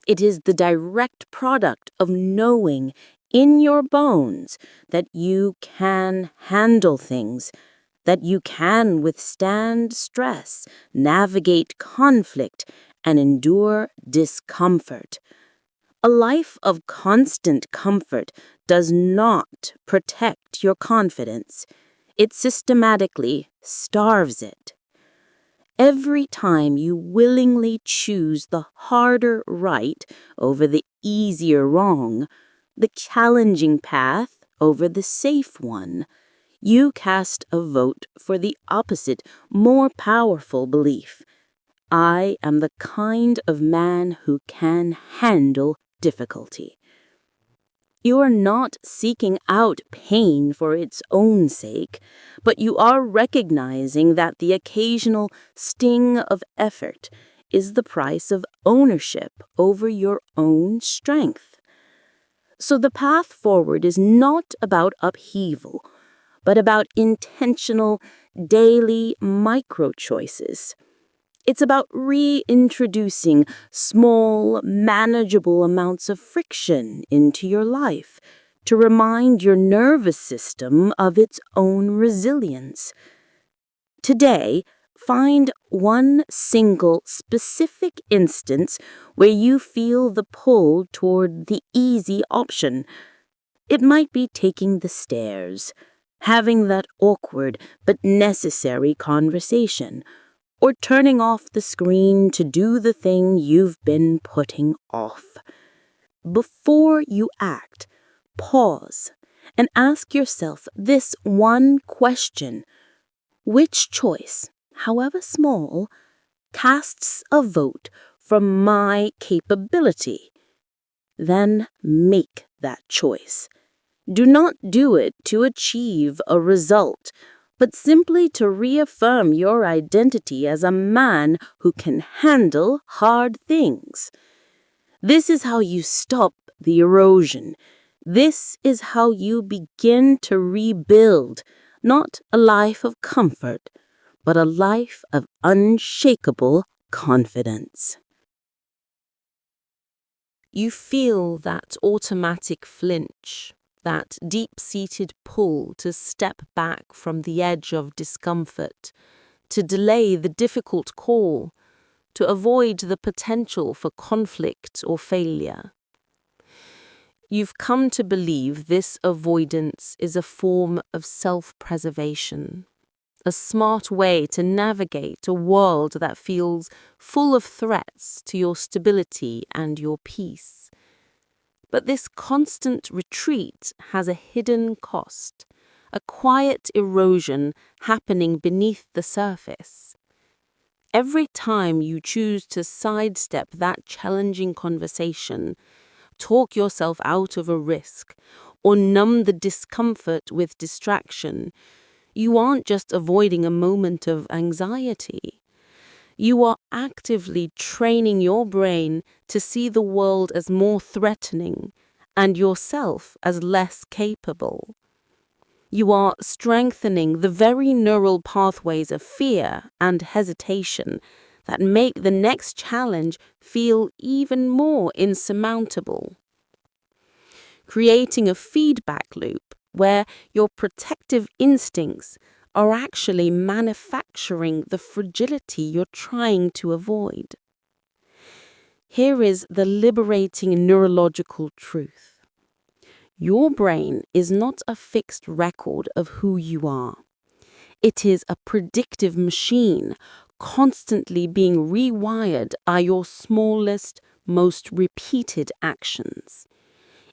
It is the direct product of knowing in your bones that you can handle things, that you can withstand stress, navigate conflict, and endure discomfort. A life of constant comfort does not protect your confidence. It systematically starves it. Every time you willingly choose the harder right over the easier wrong, the challenging path over the safe one, you cast a vote for the opposite, more powerful belief. I am the kind of man who can handle difficulty. You are not seeking out pain for its own sake, but you are recognizing that the occasional sting of effort is the price of ownership over your own strength. So the path forward is not about upheaval, but about intentional, daily micro-choices. It's about reintroducing small, manageable amounts of friction into your life to remind your nervous system of its own resilience. Today, find one single specific instance where you feel the pull toward the easy option. It might be taking the stairs, having that awkward but necessary conversation, or turning off the screen to do the thing you've been putting off. Before you act, pause and ask yourself this one question: which choice, however small, casts a vote from my capability? Then make that choice. Do not do it to achieve a result, but simply to reaffirm your identity as a man who can handle hard things. This is how you stop the erosion. This is how you begin to rebuild, not a life of comfort, but a life of unshakable confidence. You feel that automatic flinch, that deep-seated pull to step back from the edge of discomfort, to delay the difficult call, to avoid the potential for conflict or failure. You've come to believe this avoidance is a form of self-preservation, a smart way to navigate a world that feels full of threats to your stability and your peace. But this constant retreat has a hidden cost, a quiet erosion happening beneath the surface. Every time you choose to sidestep that challenging conversation, talk yourself out of a risk, or numb the discomfort with distraction, you aren't just avoiding a moment of anxiety. You are actively training your brain to see the world as more threatening and yourself as less capable. You are strengthening the very neural pathways of fear and hesitation that make the next challenge feel even more insurmountable. Creating a feedback loop where your protective instincts are actually manufacturing the fragility you're trying to avoid. Here is the liberating neurological truth. Your brain is not a fixed record of who you are. It is a predictive machine constantly being rewired by your smallest, most repeated actions.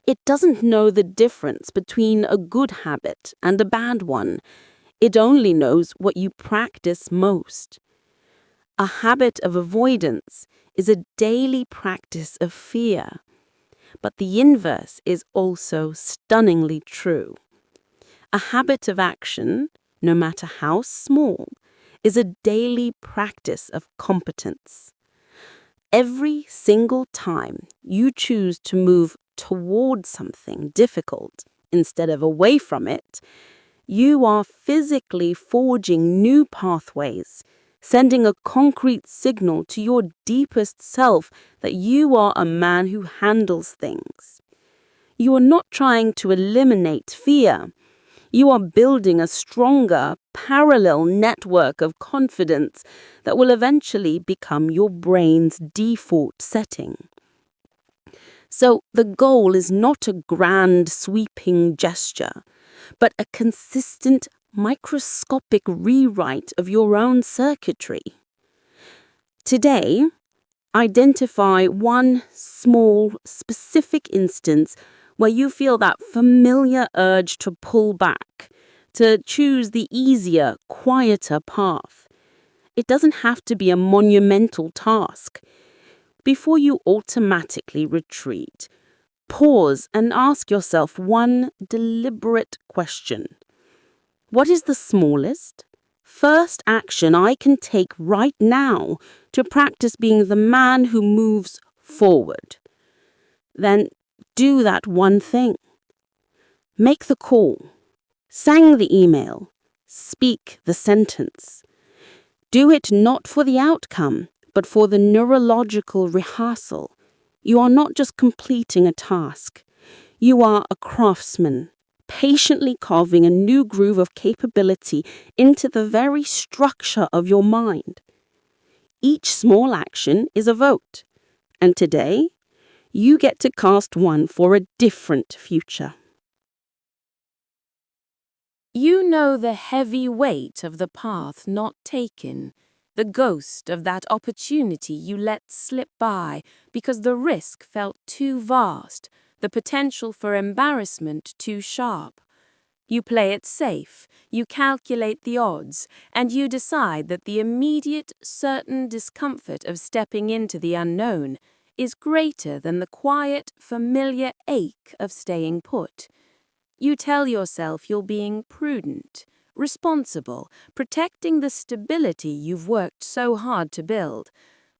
It doesn't know the difference between a good habit and a bad one. It only knows what you practice most. A habit of avoidance is a daily practice of fear. But the inverse is also stunningly true. A habit of action, no matter how small, is a daily practice of competence. Every single time you choose to move toward something difficult instead of away from it, you are physically forging new pathways, sending a concrete signal to your deepest self that you are a man who handles things. You are not trying to eliminate fear. You are building a stronger, parallel network of confidence that will eventually become your brain's default setting. So the goal is not a grand, sweeping gesture, but a consistent, microscopic rewrite of your own circuitry. Today, identify one small, specific instance where you feel that familiar urge to pull back, to choose the easier, quieter path. It doesn't have to be a monumental task. Before you automatically retreat, pause and ask yourself one deliberate question. What is the smallest, first action I can take right now to practice being the man who moves forward? Then do that one thing. Make the call. Sang the email. Speak the sentence. Do it not for the outcome, but for the neurological rehearsal. You are not just completing a task. You are a craftsman, patiently carving a new groove of capability into the very structure of your mind. Each small action is a vote, and today, you get to cast one for a different future. You know the heavy weight of the path not taken, the ghost of that opportunity you let slip by because the risk felt too vast, the potential for embarrassment too sharp. You play it safe, you calculate the odds, and you decide that the immediate, certain discomfort of stepping into the unknown is greater than the quiet, familiar ache of staying put. You tell yourself you're being prudent, responsible, protecting the stability you've worked so hard to build.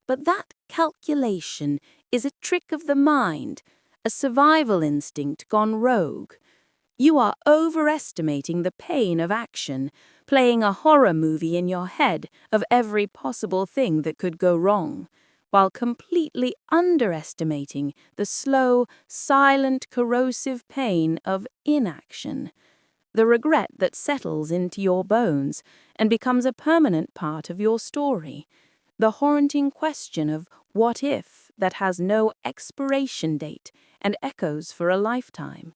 But that calculation is a trick of the mind, a survival instinct gone rogue. You are overestimating the pain of action, playing a horror movie in your head of every possible thing that could go wrong, while completely underestimating the slow, silent, corrosive pain of inaction, the regret that settles into your bones and becomes a permanent part of your story, the haunting question of what if that has no expiration date and echoes for a lifetime.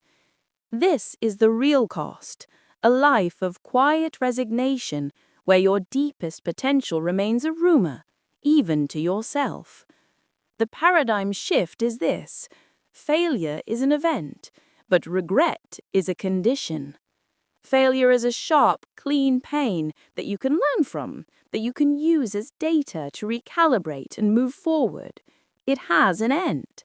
This is the real cost, a life of quiet resignation where your deepest potential remains a rumor, even to yourself. The paradigm shift is this: failure is an event, but regret is a condition. Failure is a sharp, clean pain that you can learn from, that you can use as data to recalibrate and move forward. It has an end.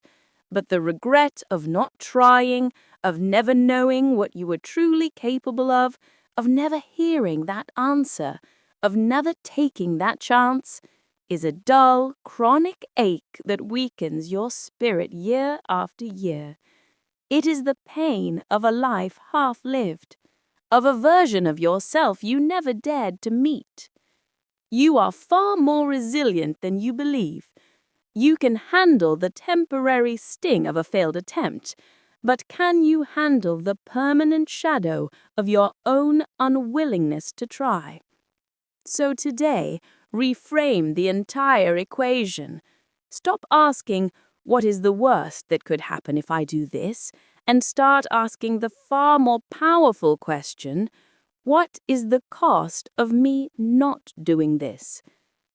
But the regret of not trying, of never knowing what you were truly capable of never hearing that answer, of never taking that chance, is a dull, chronic ache that weakens your spirit year after year. It is the pain of a life half lived, of a version of yourself you never dared to meet. You are far more resilient than you believe. You can handle the temporary sting of a failed attempt, but can you handle the permanent shadow of your own unwillingness to try? So today, reframe the entire equation. Stop asking, what is the worst that could happen if I do this? And start asking the far more powerful question, what is the cost of me not doing this?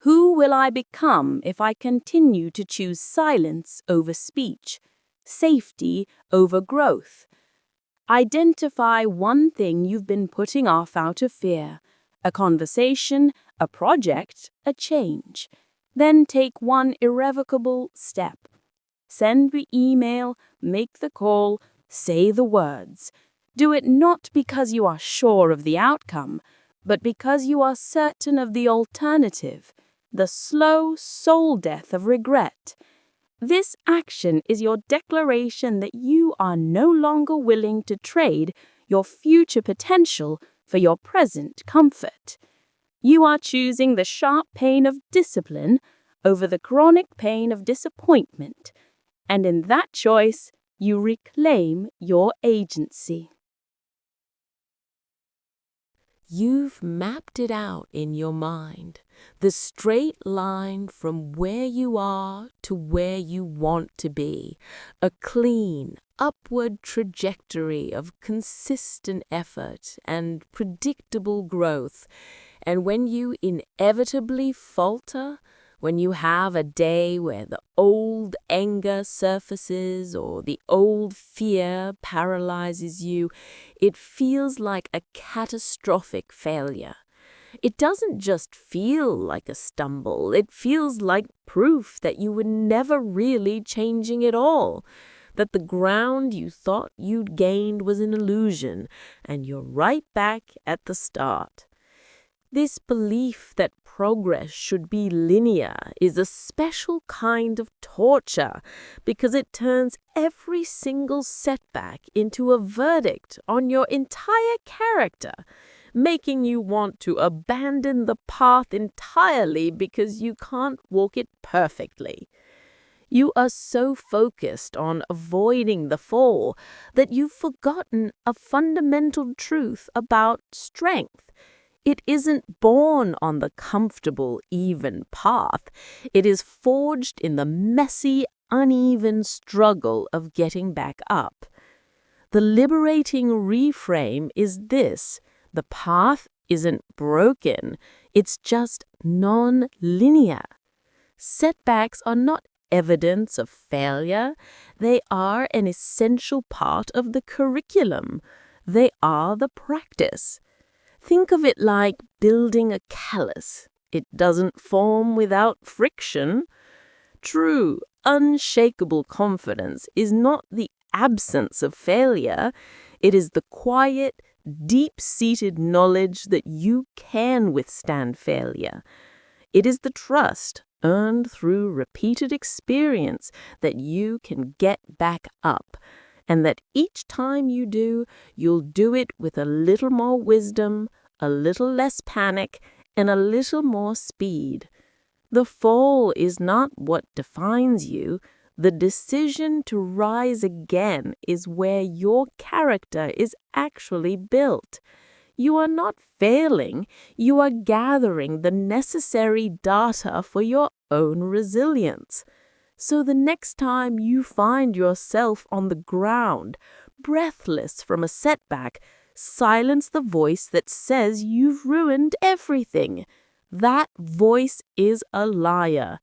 Who will I become if I continue to choose silence over speech, safety over growth? Identify one thing you've been putting off out of fear, a conversation, a project, a change. Then take one irrevocable step. Send the email, make the call, say the words. Do it not because you are sure of the outcome, but because you are certain of the alternative, the slow soul death of regret. This action is your declaration that you are no longer willing to trade your future potential for your present comfort. You are choosing the sharp pain of discipline over the chronic pain of disappointment, and in that choice, you reclaim your agency. You've mapped it out in your mind, the straight line from where you are to where you want to be, a clean, upward trajectory of consistent effort and predictable growth. And when you inevitably falter, when you have a day where the old anger surfaces or the old fear paralyzes you, it feels like a catastrophic failure. It doesn't just feel like a stumble, it feels like proof that you were never really changing at all, that the ground you thought you'd gained was an illusion, and you're right back at the start. This belief that progress should be linear is a special kind of torture because it turns every single setback into a verdict on your entire character, making you want to abandon the path entirely because you can't walk it perfectly. You are so focused on avoiding the fall that you've forgotten a fundamental truth about strength. It isn't born on the comfortable, even path. It is forged in the messy, uneven struggle of getting back up. The liberating reframe is this: the path isn't broken, it's just non-linear. Setbacks are not evidence of failure. They are an essential part of the curriculum. They are the practice. Think of it like building a callus. It doesn't form without friction. True, unshakable confidence is not the absence of failure. It is the quiet, deep-seated knowledge that you can withstand failure. It is the trust earned through repeated experience that you can get back up, and that each time you do, you'll do it with a little more wisdom, a little less panic, and a little more speed. The fall is not what defines you. The decision to rise again is where your character is actually built. You are not failing, you are gathering the necessary data for your own resilience. So the next time you find yourself on the ground, breathless from a setback, silence the voice that says you've ruined everything. That voice is a liar.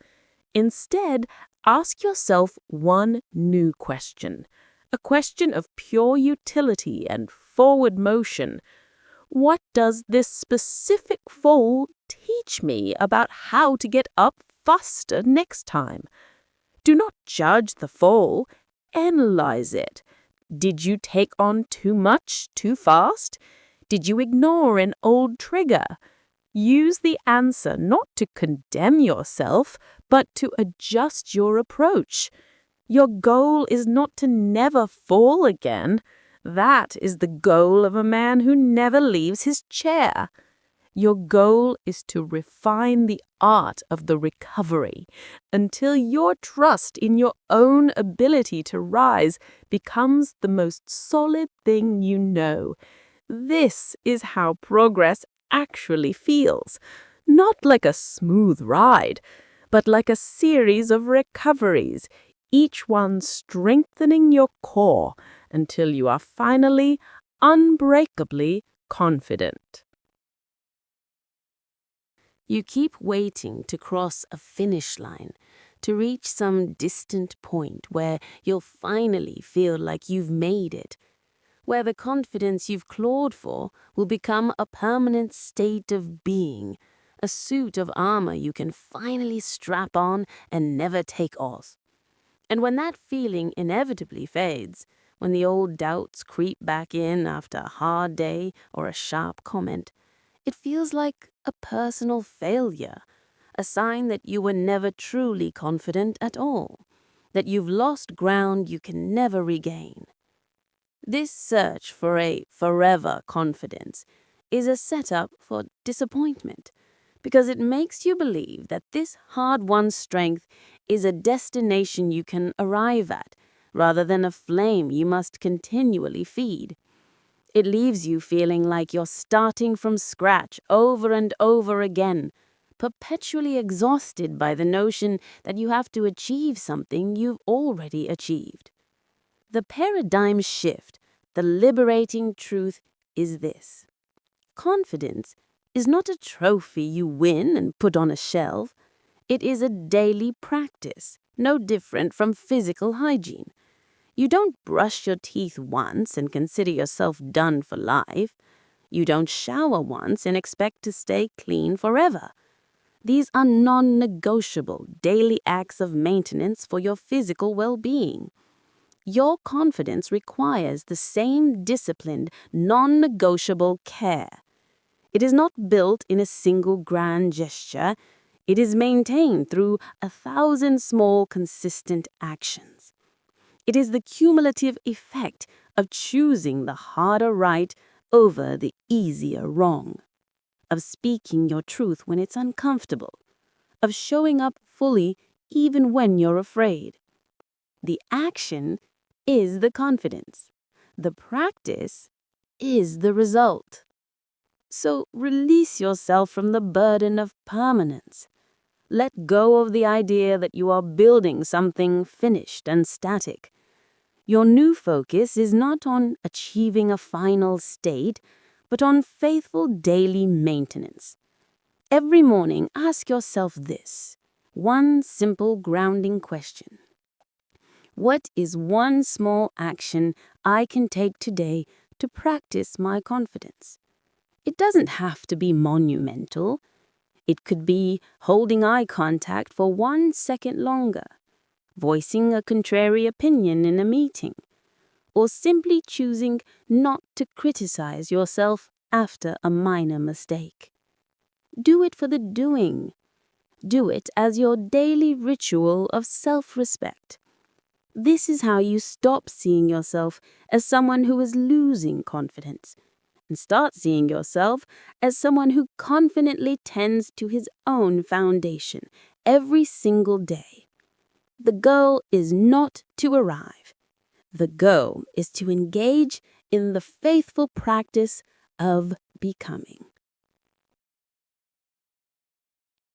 Instead, ask yourself one new question, a question of pure utility and forward motion. What does this specific fall teach me about how to get up faster next time? Do not judge the fall, analyze it. Did you take on too much too fast? Did you ignore an old trigger? Use the answer not to condemn yourself, but to adjust your approach. Your goal is not to never fall again. That is the goal of a man who never leaves his chair. Your goal is to refine the art of the recovery until your trust in your own ability to rise becomes the most solid thing you know. This is how progress actually feels. Not like a smooth ride, but like a series of recoveries, each one strengthening your core until you are finally, unbreakably confident. You keep waiting to cross a finish line, to reach some distant point where you'll finally feel like you've made it, where the confidence you've clawed for will become a permanent state of being, a suit of armor you can finally strap on and never take off. And when that feeling inevitably fades, when the old doubts creep back in after a hard day or a sharp comment, it feels like a personal failure, a sign that you were never truly confident at all, that you've lost ground you can never regain. This search for a forever confidence is a setup for disappointment, because it makes you believe that this hard-won strength is a destination you can arrive at, rather than a flame you must continually feed. It leaves you feeling like you're starting from scratch over and over again, perpetually exhausted by the notion that you have to achieve something you've already achieved. The paradigm shift, the liberating truth, is this: confidence is not a trophy you win and put on a shelf. It is a daily practice, no different from physical hygiene. You don't brush your teeth once and consider yourself done for life. You don't shower once and expect to stay clean forever. These are non-negotiable daily acts of maintenance for your physical well-being. Your confidence requires the same disciplined, non-negotiable care. It is not built in a single grand gesture. It is maintained through 1,000 small, consistent actions. It is the cumulative effect of choosing the harder right over the easier wrong, of speaking your truth when it's uncomfortable, of showing up fully even when you're afraid. The action is the confidence. The practice is the result. So release yourself from the burden of permanence. Let go of the idea that you are building something finished and static. Your new focus is not on achieving a final state, but on faithful daily maintenance. Every morning, ask yourself this, one simple grounding question. What is one small action I can take today to practice my confidence? It doesn't have to be monumental. It could be holding eye contact for 1 second longer, voicing a contrary opinion in a meeting, or simply choosing not to criticize yourself after a minor mistake. Do it for the doing. Do it as your daily ritual of self-respect. This is how you stop seeing yourself as someone who is losing confidence and start seeing yourself as someone who confidently tends to his own foundation every single day. The goal is not to arrive. The goal is to engage in the faithful practice of becoming.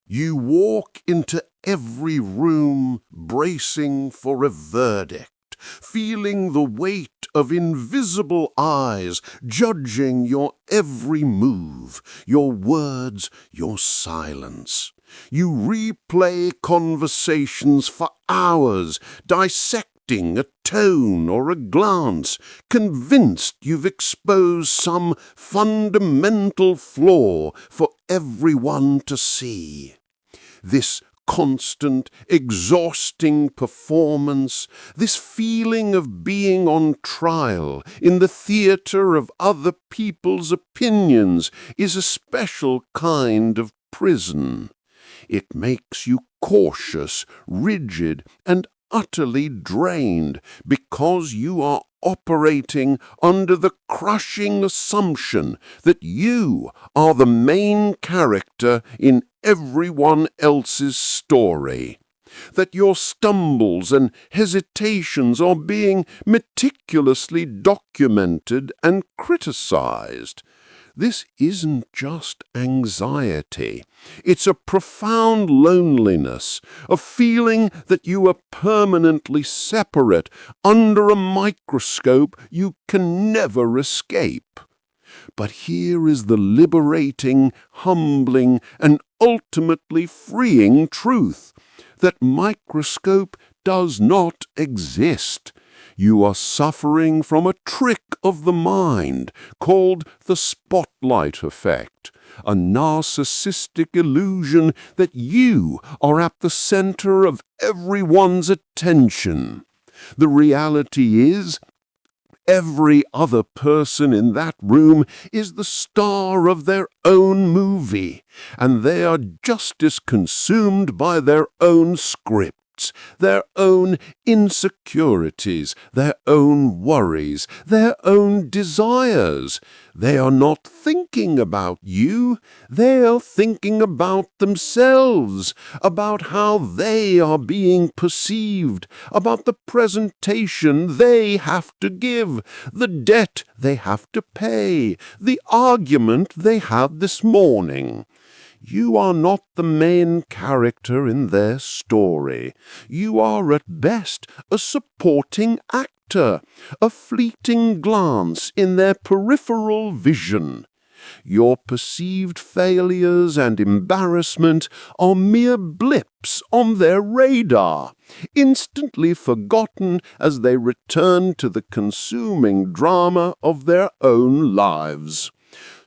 You walk into every room bracing for a verdict, feeling the weight of invisible eyes judging your every move, your words, your silence. You replay conversations for hours, dissecting a tone or a glance, convinced you've exposed some fundamental flaw for everyone to see. This constant, exhausting performance, this feeling of being on trial in the theater of other people's opinions is a special kind of prison. It makes you cautious, rigid, and utterly drained because you are operating under the crushing assumption that you are the main character in everyone else's story, that your stumbles and hesitations are being meticulously documented and criticized. This isn't just anxiety. It's a profound loneliness, a feeling that you are permanently separate under a microscope you can never escape. But here is the liberating, humbling, and ultimately freeing truth, that microscope does not exist. You are suffering from a trick of the mind called the spotlight effect, a narcissistic illusion that you are at the center of everyone's attention. The reality is, every other person in that room is the star of their own movie, and they are just as consumed by their own script, their own insecurities, their own worries, their own desires. They are not thinking about you. They are thinking about themselves, about how they are being perceived, about the presentation they have to give, the debt they have to pay, the argument they had this morning. You are not the main character in their story. You are at best a supporting actor, a fleeting glance in their peripheral vision. Your perceived failures and embarrassment are mere blips on their radar, instantly forgotten as they return to the consuming drama of their own lives.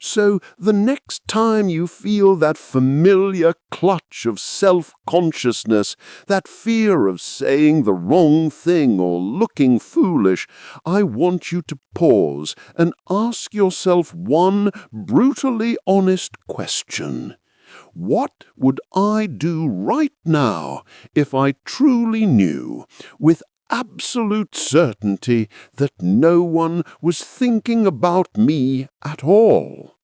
So the next time you feel that familiar clutch of self-consciousness, that fear of saying the wrong thing or looking foolish, I want you to pause and ask yourself one brutally honest question. What would I do right now if I truly knew, with absolute certainty, that no one was thinking about me at all?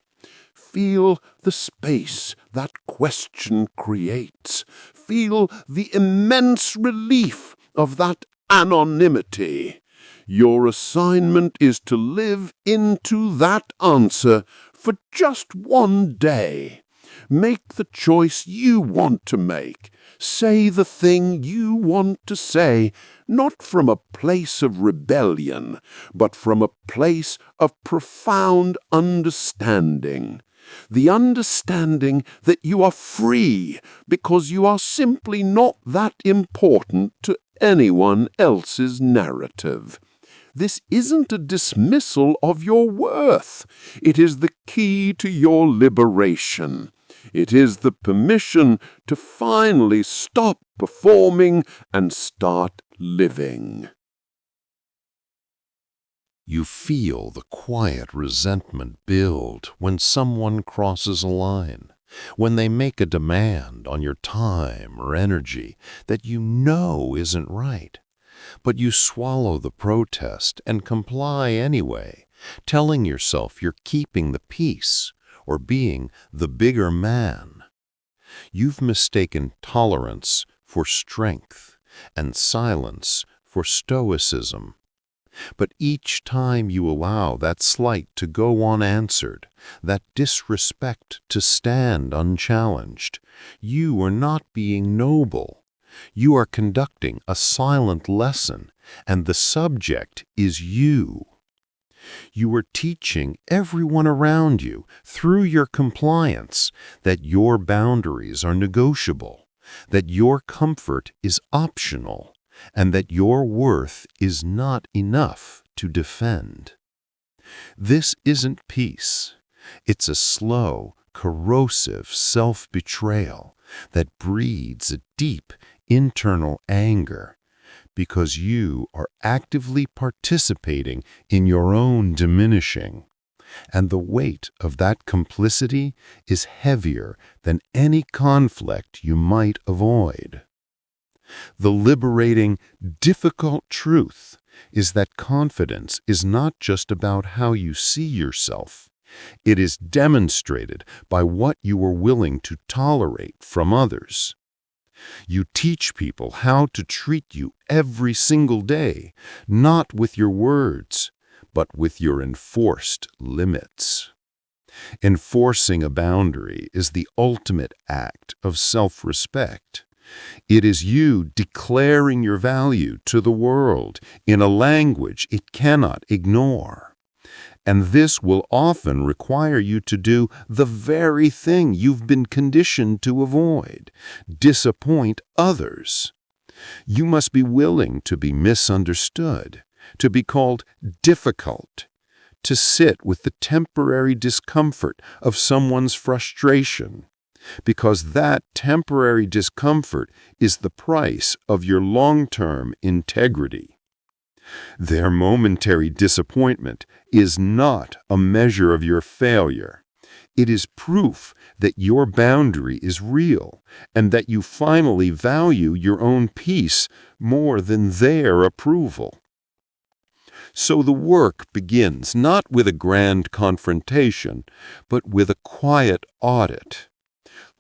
Feel the space that question creates. Feel the immense relief of that anonymity. Your assignment is to live into that answer for just one day. Make the choice you want to make. Say the thing you want to say, not from a place of rebellion, but from a place of profound understanding. The understanding that you are free because you are simply not that important to anyone else's narrative. This isn't a dismissal of your worth. It is the key to your liberation. It is the permission to finally stop performing and start living. You feel the quiet resentment build when someone crosses a line, when they make a demand on your time or energy that you know isn't right. But you swallow the protest and comply anyway, telling yourself you're keeping the peace or being the bigger man. You've mistaken tolerance for strength and silence for stoicism. But each time you allow that slight to go unanswered, that disrespect to stand unchallenged, you are not being noble. You are conducting a silent lesson, and the subject is you. You are teaching everyone around you, through your compliance, that your boundaries are negotiable, that your comfort is optional, and that your worth is not enough to defend. This isn't peace. It's a slow, corrosive self-betrayal that breeds a deep internal anger, because you are actively participating in your own diminishing, and the weight of that complicity is heavier than any conflict you might avoid. The liberating, difficult truth is that confidence is not just about how you see yourself. It is demonstrated by what you are willing to tolerate from others. You teach people how to treat you every single day, not with your words, but with your enforced limits. Enforcing a boundary is the ultimate act of self-respect. It is you declaring your value to the world in a language it cannot ignore. And this will often require you to do the very thing you've been conditioned to avoid: disappoint others. You must be willing to be misunderstood, to be called difficult, to sit with the temporary discomfort of someone's frustration, because that temporary discomfort is the price of your long-term integrity. Their momentary disappointment is not a measure of your failure. It is proof that your boundary is real and that you finally value your own peace more than their approval. So the work begins not with a grand confrontation, but with a quiet audit.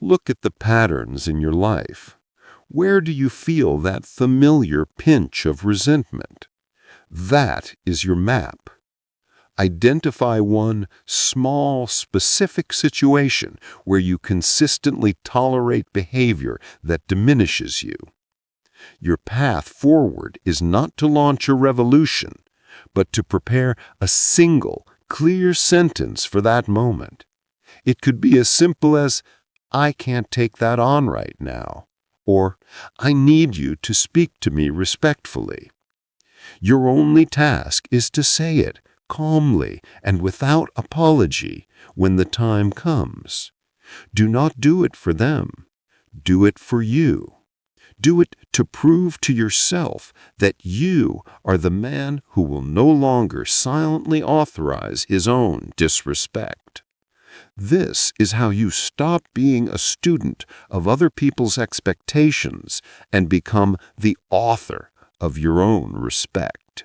Look at the patterns in your life. Where do you feel that familiar pinch of resentment? That is your map. Identify one small, specific situation where you consistently tolerate behavior that diminishes you. Your path forward is not to launch a revolution, but to prepare a single, clear sentence for that moment. It could be as simple as, "I can't take that on right now," or "I need you to speak to me respectfully." Your only task is to say it calmly and without apology when the time comes. Do not do it for them. Do it for you. Do it to prove to yourself that you are the man who will no longer silently authorize his own disrespect. This is how you stop being a student of other people's expectations and become the author of your own respect.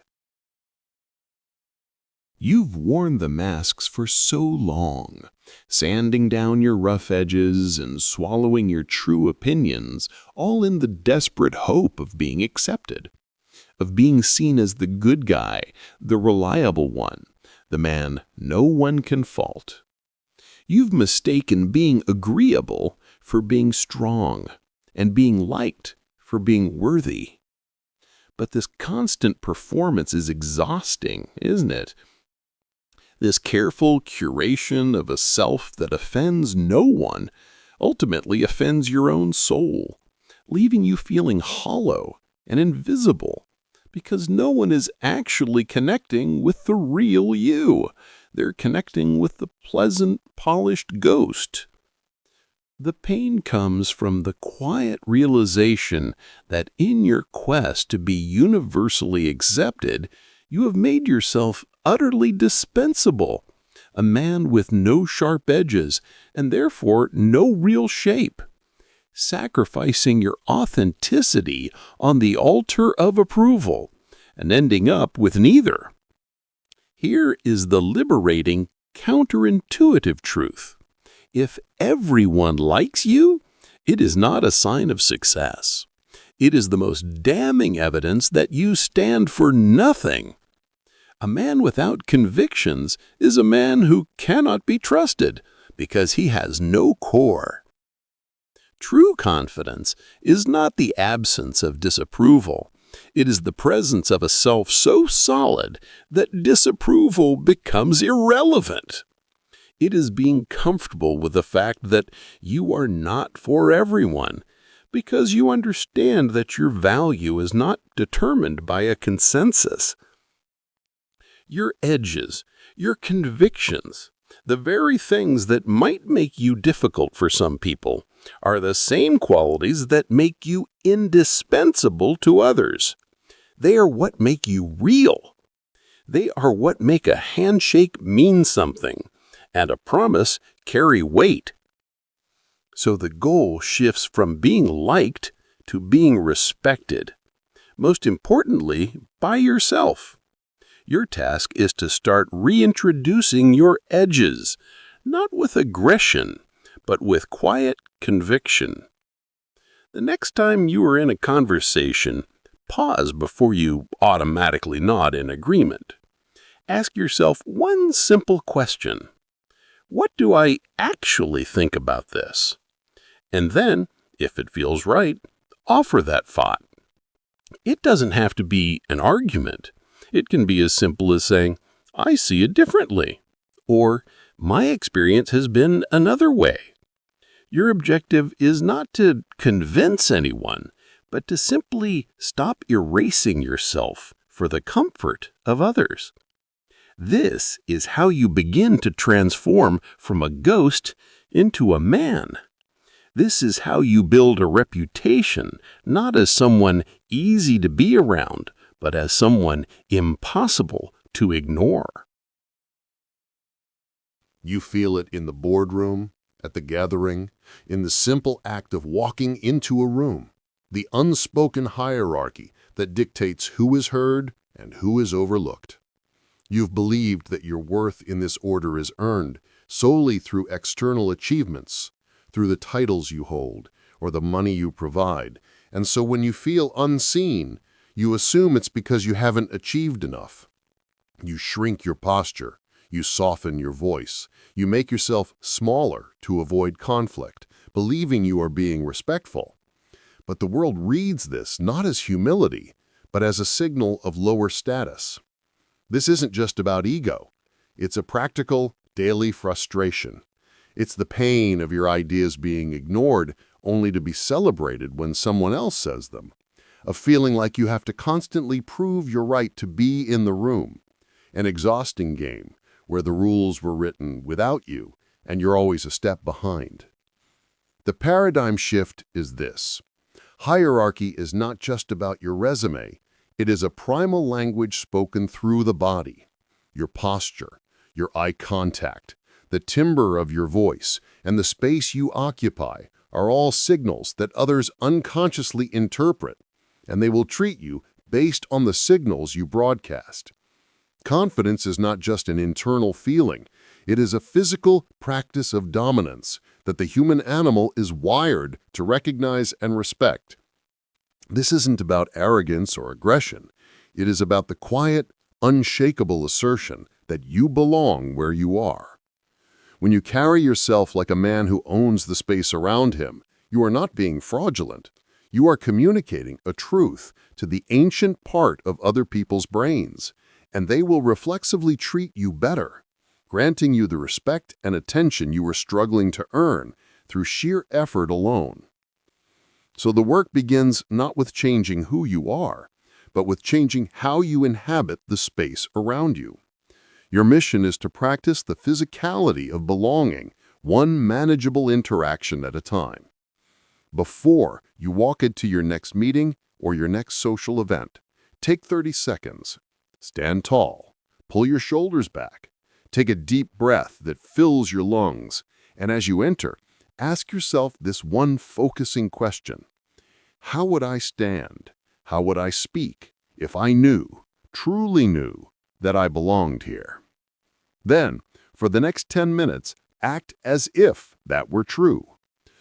You've worn the masks for so long, sanding down your rough edges and swallowing your true opinions, all in the desperate hope of being accepted, of being seen as the good guy, the reliable one, the man no one can fault. You've mistaken being agreeable for being strong, and being liked for being worthy. But this constant performance is exhausting, isn't it? This careful curation of a self that offends no one ultimately offends your own soul, leaving you feeling hollow and invisible, because no one is actually connecting with the real you. They're connecting with the pleasant, polished ghost. The pain comes from the quiet realization that in your quest to be universally accepted, you have made yourself utterly dispensable, a man with no sharp edges and therefore no real shape, sacrificing your authenticity on the altar of approval and ending up with neither. Here is the liberating, counterintuitive truth. If everyone likes you, it is not a sign of success. It is the most damning evidence that you stand for nothing. A man without convictions is a man who cannot be trusted because he has no core. True confidence is not the absence of disapproval. It is the presence of a self so solid that disapproval becomes irrelevant. It is being comfortable with the fact that you are not for everyone, because you understand that your value is not determined by a consensus. Your edges, your convictions, the very things that might make you difficult for some people, are the same qualities that make you indispensable to others. They are what make you real. They are what make a handshake mean something, and a promise carry weight. So the goal shifts from being liked to being respected. most importantly, by yourself. Your task is to start reintroducing your edges, not with aggression, but with quiet conviction. The next time you are in a conversation, pause before you automatically nod in agreement. Ask yourself one simple question. What do I actually think about this? And then, if it feels right, offer that thought. It doesn't have to be an argument. It can be as simple as saying, I see it differently, or my experience has been another way. Your objective is not to convince anyone, but to simply stop erasing yourself for the comfort of others. This is how you begin to transform from a ghost into a man. This is how you build a reputation, not as someone easy to be around, but as someone impossible to ignore. You feel it in the boardroom, at the gathering, in the simple act of walking into a room, the unspoken hierarchy that dictates who is heard and who is overlooked. You've believed that your worth in this order is earned solely through external achievements, through the titles you hold or the money you provide, and so when you feel unseen, you assume it's because you haven't achieved enough. You shrink your posture, you soften your voice, you make yourself smaller to avoid conflict, believing you are being respectful. But the world reads this not as humility, but as a signal of lower status. This isn't just about ego. It's a practical, daily frustration. It's the pain of your ideas being ignored only to be celebrated when someone else says them. A feeling like you have to constantly prove your right to be in the room. An exhausting game where the rules were written without you and you're always a step behind. The paradigm shift is this. Hierarchy is not just about your resume. It is a primal language spoken through the body. Your posture, your eye contact, the timbre of your voice, and the space you occupy are all signals that others unconsciously interpret, and they will treat you based on the signals you broadcast. Confidence is not just an internal feeling. It is a physical practice of dominance that the human animal is wired to recognize and respect. This isn't about arrogance or aggression. It is about the quiet, unshakable assertion that you belong where you are. When you carry yourself like a man who owns the space around him, you are not being fraudulent. You are communicating a truth to the ancient part of other people's brains, and they will reflexively treat you better, granting you the respect and attention you were struggling to earn through sheer effort alone. So the work begins not with changing who you are, but with changing how you inhabit the space around you. Your mission is to practice the physicality of belonging, one manageable interaction at a time. Before you walk into your next meeting or your next social event, take 30 seconds. Stand tall. Pull your shoulders back. Take a deep breath that fills your lungs. And as you enter, ask yourself this one focusing question. How would I stand? How would I speak if I knew, truly knew, that I belonged here? Then, for the next 10 minutes, act as if that were true.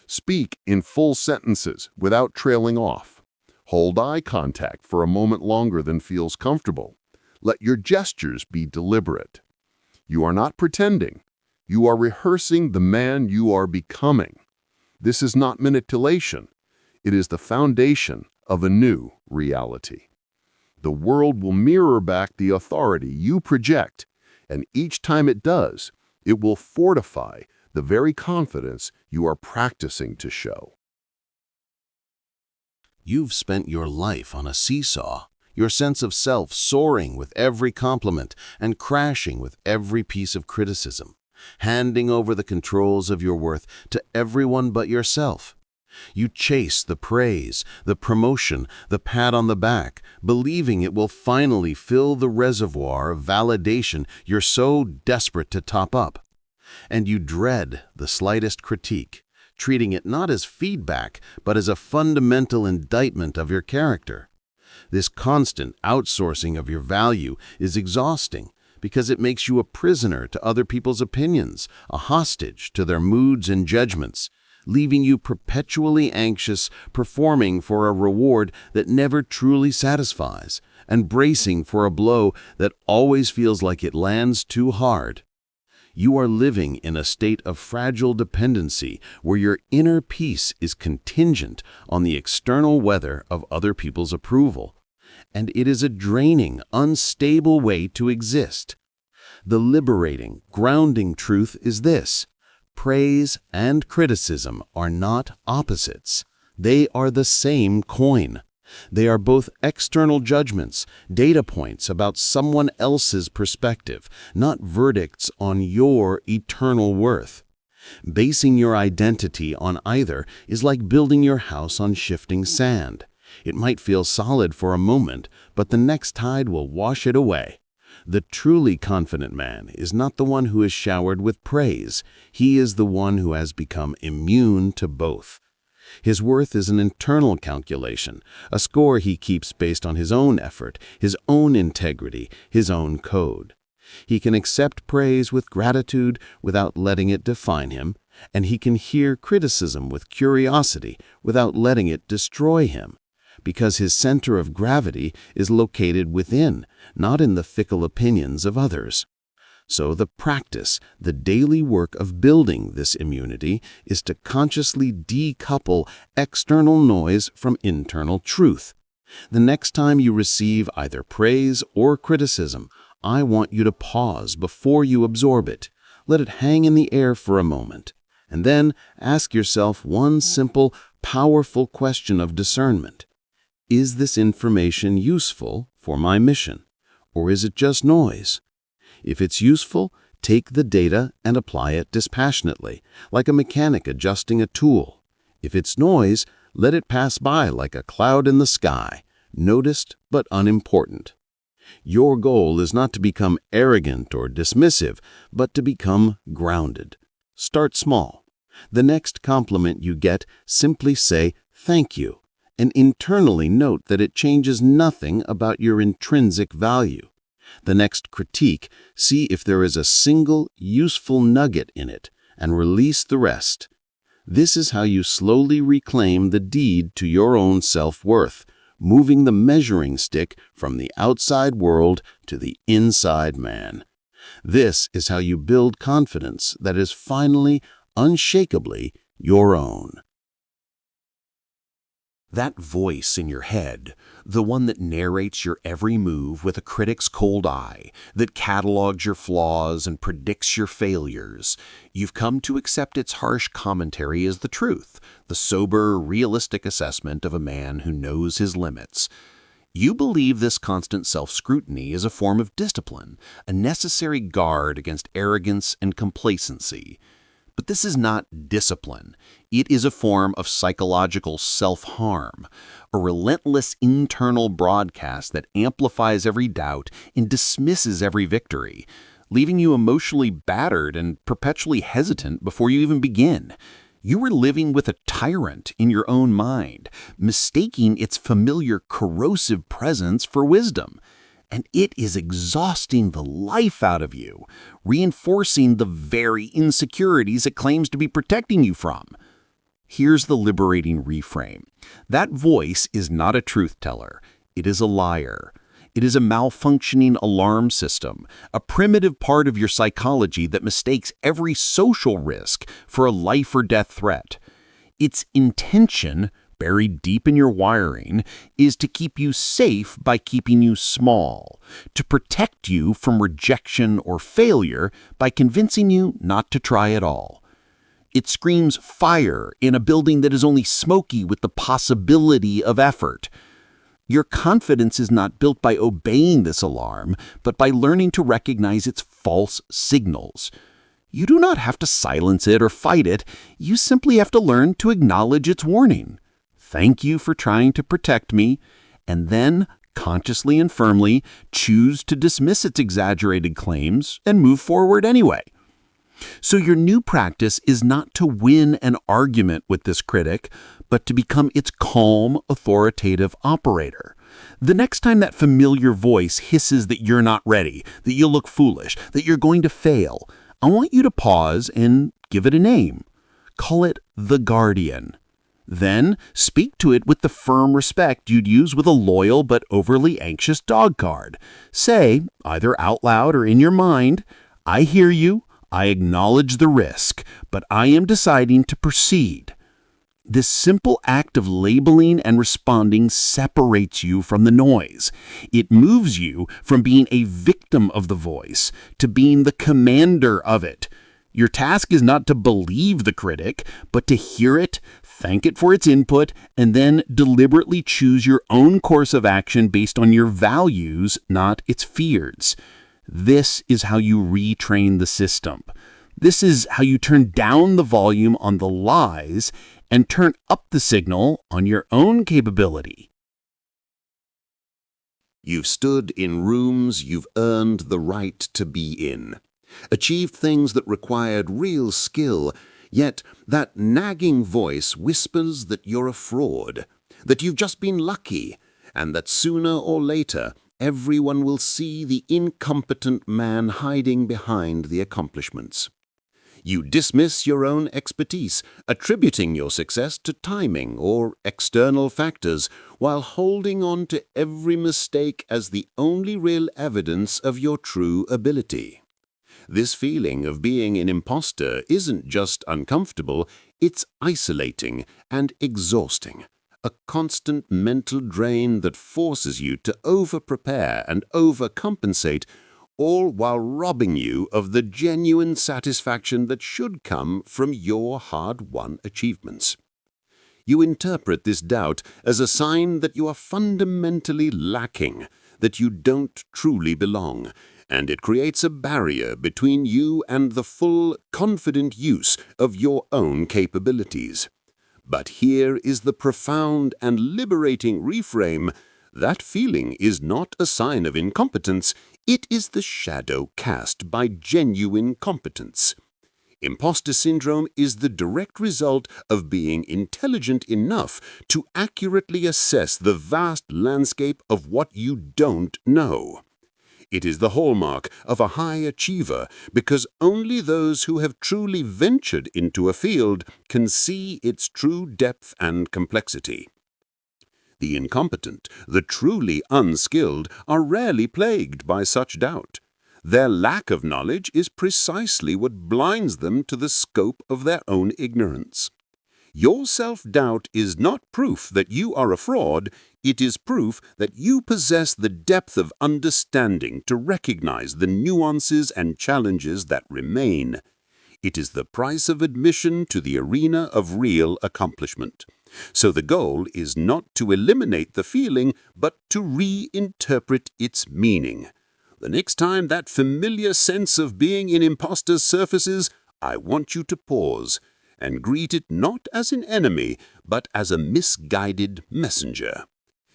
Speak in full sentences without trailing off. Hold eye contact for a moment longer than feels comfortable. Let your gestures be deliberate. You are not pretending. You are rehearsing the man you are becoming. This is not manipulation. It is the foundation of a new reality. The world will mirror back the authority you project, and each time it does, it will fortify the very confidence you are practicing to show. You've spent your life on a seesaw, your sense of self soaring with every compliment and crashing with every piece of criticism, handing over the controls of your worth to everyone but yourself. You chase the praise, the promotion, the pat on the back, believing it will finally fill the reservoir of validation you're so desperate to top up. And you dread the slightest critique, treating it not as feedback, but as a fundamental indictment of your character. This constant outsourcing of your value is exhausting because it makes you a prisoner to other people's opinions, a hostage to their moods and judgments, leaving you perpetually anxious, performing for a reward that never truly satisfies, and bracing for a blow that always feels like it lands too hard. You are living in a state of fragile dependency where your inner peace is contingent on the external weather of other people's approval. And it is a draining, unstable way to exist. The liberating, grounding truth is this: praise and criticism are not opposites. They are the same coin. They are both external judgments, data points about someone else's perspective, not verdicts on your eternal worth. Basing your identity on either is like building your house on shifting sand. It might feel solid for a moment, but the next tide will wash it away. The truly confident man is not the one who is showered with praise. He is the one who has become immune to both. His worth is an internal calculation, a score he keeps based on his own effort, his own integrity, his own code. He can accept praise with gratitude without letting it define him, and he can hear criticism with curiosity without letting it destroy him, because his center of gravity is located within, not in the fickle opinions of others. So the practice, the daily work of building this immunity, is to consciously decouple external noise from internal truth. The next time you receive either praise or criticism, I want you to pause before you absorb it. Let it hang in the air for a moment, and then ask yourself one simple, powerful question of discernment. Is this information useful for my mission, or is it just noise? If it's useful, take the data and apply it dispassionately, like a mechanic adjusting a tool. If it's noise, let it pass by like a cloud in the sky, noticed but unimportant. Your goal is not to become arrogant or dismissive, but to become grounded. Start small. The next compliment you get, simply say thank you, and internally note that it changes nothing about your intrinsic value. The next critique, see if there is a single useful nugget in it, and release the rest. This is how you slowly reclaim the deed to your own self-worth, moving the measuring stick from the outside world to the inside man. This is how you build confidence that is finally, unshakably, your own. That voice in your head, the one that narrates your every move with a critic's cold eye, that catalogs your flaws and predicts your failures, you've come to accept its harsh commentary as the truth, the sober, realistic assessment of a man who knows his limits. You believe this constant self-scrutiny is a form of discipline, a necessary guard against arrogance and complacency. But this is not discipline. It is a form of psychological self-harm, a relentless internal broadcast that amplifies every doubt and dismisses every victory, leaving you emotionally battered and perpetually hesitant before you even begin. You are living with a tyrant in your own mind, mistaking its familiar corrosive presence for wisdom. And it is exhausting the life out of you, reinforcing the very insecurities it claims to be protecting you from. Here's the liberating reframe. That voice is not a truth teller. It is a liar. It is a malfunctioning alarm system, a primitive part of your psychology that mistakes every social risk for a life or death threat. Its intention, buried deep in your wiring, is to keep you safe by keeping you small, to protect you from rejection or failure by convincing you not to try at all. It screams fire in a building that is only smoky with the possibility of effort. Your confidence is not built by obeying this alarm, but by learning to recognize its false signals. You do not have to silence it or fight it. You simply have to learn to acknowledge its warning. Thank you for trying to protect me, and then, consciously and firmly, choose to dismiss its exaggerated claims and move forward anyway. So your new practice is not to win an argument with this critic, but to become its calm, authoritative operator, The next time that familiar voice hisses that you're not ready, that you'll look foolish, that you're going to fail, I want you to pause and give it a name. Call it the guardian. Then speak to it with the firm respect you'd use with a loyal but overly anxious dog card. Say, either out loud or in your mind, "I hear you, I acknowledge the risk, but I am deciding to proceed." This simple act of labeling and responding separates you from the noise. It moves you from being a victim of the voice to being the commander of it. Your task is not to believe the critic, but to hear it, thank it for its input, and then deliberately choose your own course of action based on your values, not its fears. This is how you retrain the system. This is how you turn down the volume on the lies and turn up the signal on your own capability. You've stood in rooms you've earned the right to be in, achieved things that required real skill, yet that nagging voice whispers that you're a fraud, that you've just been lucky, and that sooner or later everyone will see the incompetent man hiding behind the accomplishments. You dismiss your own expertise, attributing your success to timing or external factors, while holding on to every mistake as the only real evidence of your true ability. This feeling of being an imposter isn't just uncomfortable, it's isolating and exhausting. A constant mental drain that forces you to over-prepare and overcompensate, all while robbing you of the genuine satisfaction that should come from your hard-won achievements. You interpret this doubt as a sign that you are fundamentally lacking, that you don't truly belong, and it creates a barrier between you and the full, confident use of your own capabilities. But here is the profound and liberating reframe. That feeling is not a sign of incompetence, it is the shadow cast by genuine competence. Imposter syndrome is the direct result of being intelligent enough to accurately assess the vast landscape of what you don't know. It is the hallmark of a high achiever because only those who have truly ventured into a field can see its true depth and complexity. The incompetent, the truly unskilled, are rarely plagued by such doubt. Their lack of knowledge is precisely what blinds them to the scope of their own ignorance. Your self-doubt is not proof that you are a fraud, it is proof that you possess the depth of understanding to recognize the nuances and challenges that remain. It is the price of admission to the arena of real accomplishment. So the goal is not to eliminate the feeling, but to reinterpret its meaning. The next time that familiar sense of being an imposter surfaces, I want you to pause and greet it not as an enemy, but as a misguided messenger.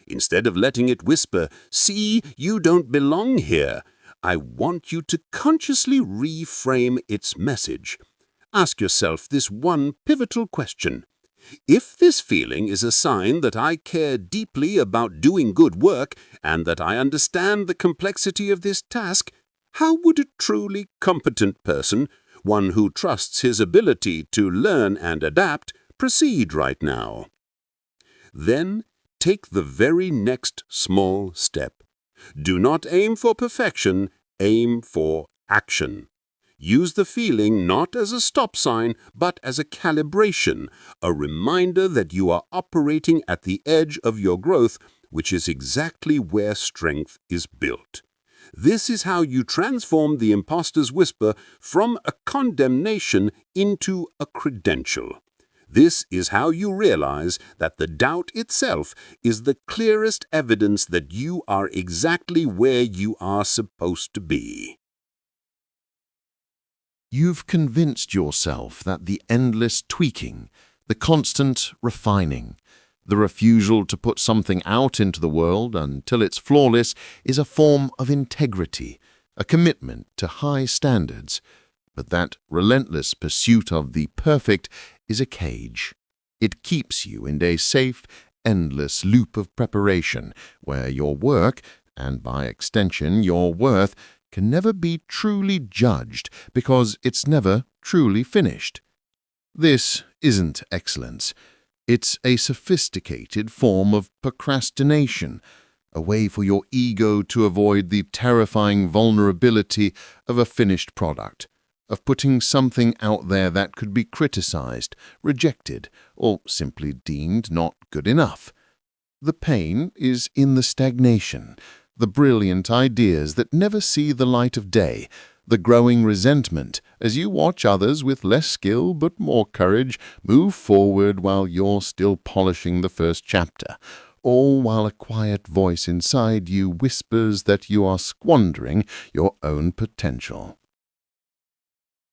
Instead of letting it whisper, "See, you don't belong here," I want you to consciously reframe its message. Ask yourself this one pivotal question. If this feeling is a sign that I care deeply about doing good work and that I understand the complexity of this task, how would a truly competent person, one who trusts his ability to learn and adapt, proceed right now? Then take the very next small step. Do not aim for perfection, aim for action. Use the feeling not as a stop sign, but as a calibration, a reminder that you are operating at the edge of your growth, which is exactly where strength is built. This is how you transform the imposter's whisper from a condemnation into a credential. This is how you realize that the doubt itself is the clearest evidence that you are exactly where you are supposed to be. You've convinced yourself that the endless tweaking, the constant refining, the refusal to put something out into the world until it's flawless is a form of integrity, a commitment to high standards. But that relentless pursuit of the perfect is a cage. It keeps you in a safe, endless loop of preparation, where your work, and by extension your worth, can never be truly judged because it's never truly finished. This isn't excellence. It's a sophisticated form of procrastination, a way for your ego to avoid the terrifying vulnerability of a finished product, of putting something out there that could be criticized, rejected, or simply deemed not good enough. The pain is in the stagnation, the brilliant ideas that never see the light of day, the growing resentment as you watch others with less skill but more courage move forward while you're still polishing the first chapter, all while a quiet voice inside you whispers that you are squandering your own potential.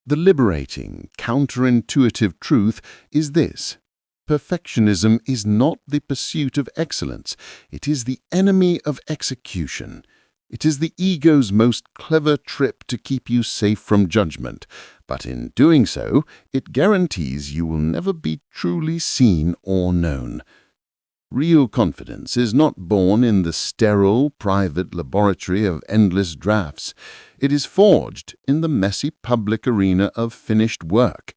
The liberating, counterintuitive truth is this: perfectionism is not the pursuit of excellence. It is the enemy of execution. It is the ego's most clever trip to keep you safe from judgment, but in doing so, it guarantees you will never be truly seen or known. Real confidence is not born in the sterile, private laboratory of endless drafts. It is forged in the messy public arena of finished work.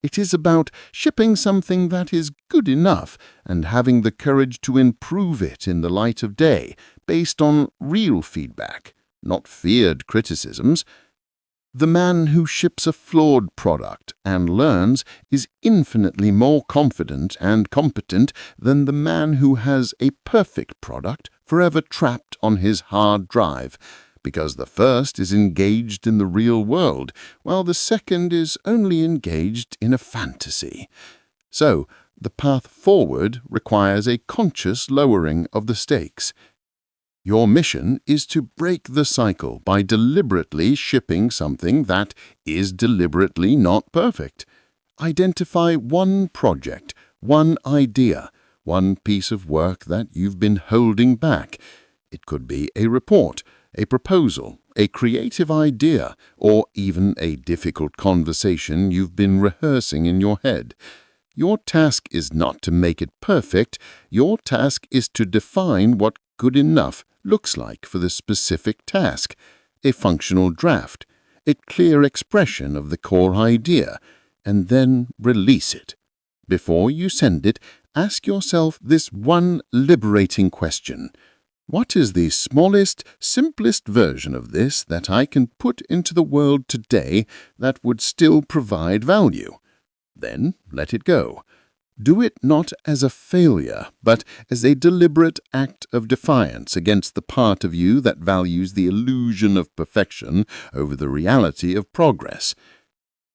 It is about shipping something that is good enough and having the courage to improve it in the light of day, based on real feedback, not feared criticisms. The man who ships a flawed product and learns is infinitely more confident and competent than the man who has a perfect product forever trapped on his hard drive, because the first is engaged in the real world, while the second is only engaged in a fantasy. So, the path forward requires a conscious lowering of the stakes. Your mission is to break the cycle by deliberately shipping something that is deliberately not perfect. Identify one project, one idea, one piece of work that you've been holding back. It could be a report, a proposal, a creative idea, or even a difficult conversation you've been rehearsing in your head. Your task is not to make it perfect. Your task is to define what good enough looks like for the specific task, a functional draft, a clear expression of the core idea, and then release it. Before you send it, ask yourself this one liberating question: what is the smallest, simplest version of this that I can put into the world today that would still provide value? Then let it go. Do it not as a failure, but as a deliberate act of defiance against the part of you that values the illusion of perfection over the reality of progress.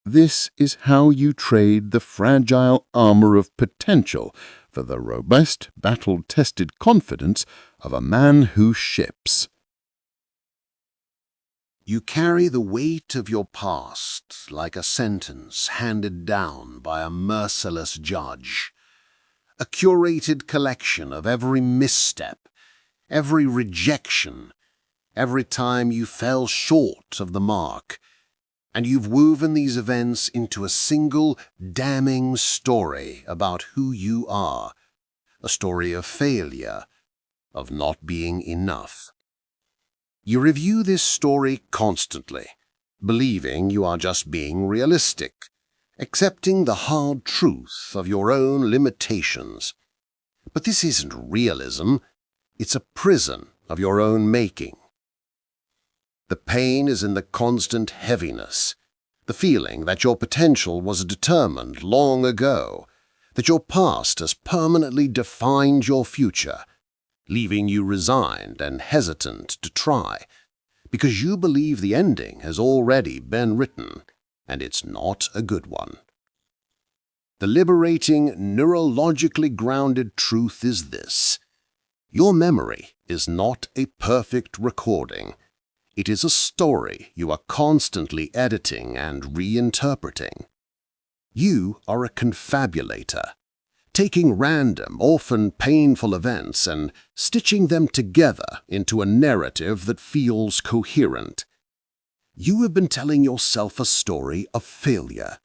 This is how you trade the fragile armor of potential for the robust, battle-tested confidence of a man who ships. You carry the weight of your past like a sentence handed down by a merciless judge, a curated collection of every misstep, every rejection, every time you fell short of the mark, and you've woven these events into a single damning story about who you are, a story of failure, of not being enough. You review this story constantly, believing you are just being realistic, accepting the hard truth of your own limitations. But this isn't realism, it's a prison of your own making. The pain is in the constant heaviness, the feeling that your potential was determined long ago, that your past has permanently defined your future, leaving you resigned and hesitant to try, because you believe the ending has already been written, and it's not a good one. The liberating, neurologically grounded truth is this: your memory is not a perfect recording. It is a story you are constantly editing and reinterpreting. You are a confabulator, taking random, often painful events and stitching them together into a narrative that feels coherent. You have been telling yourself a story of failure,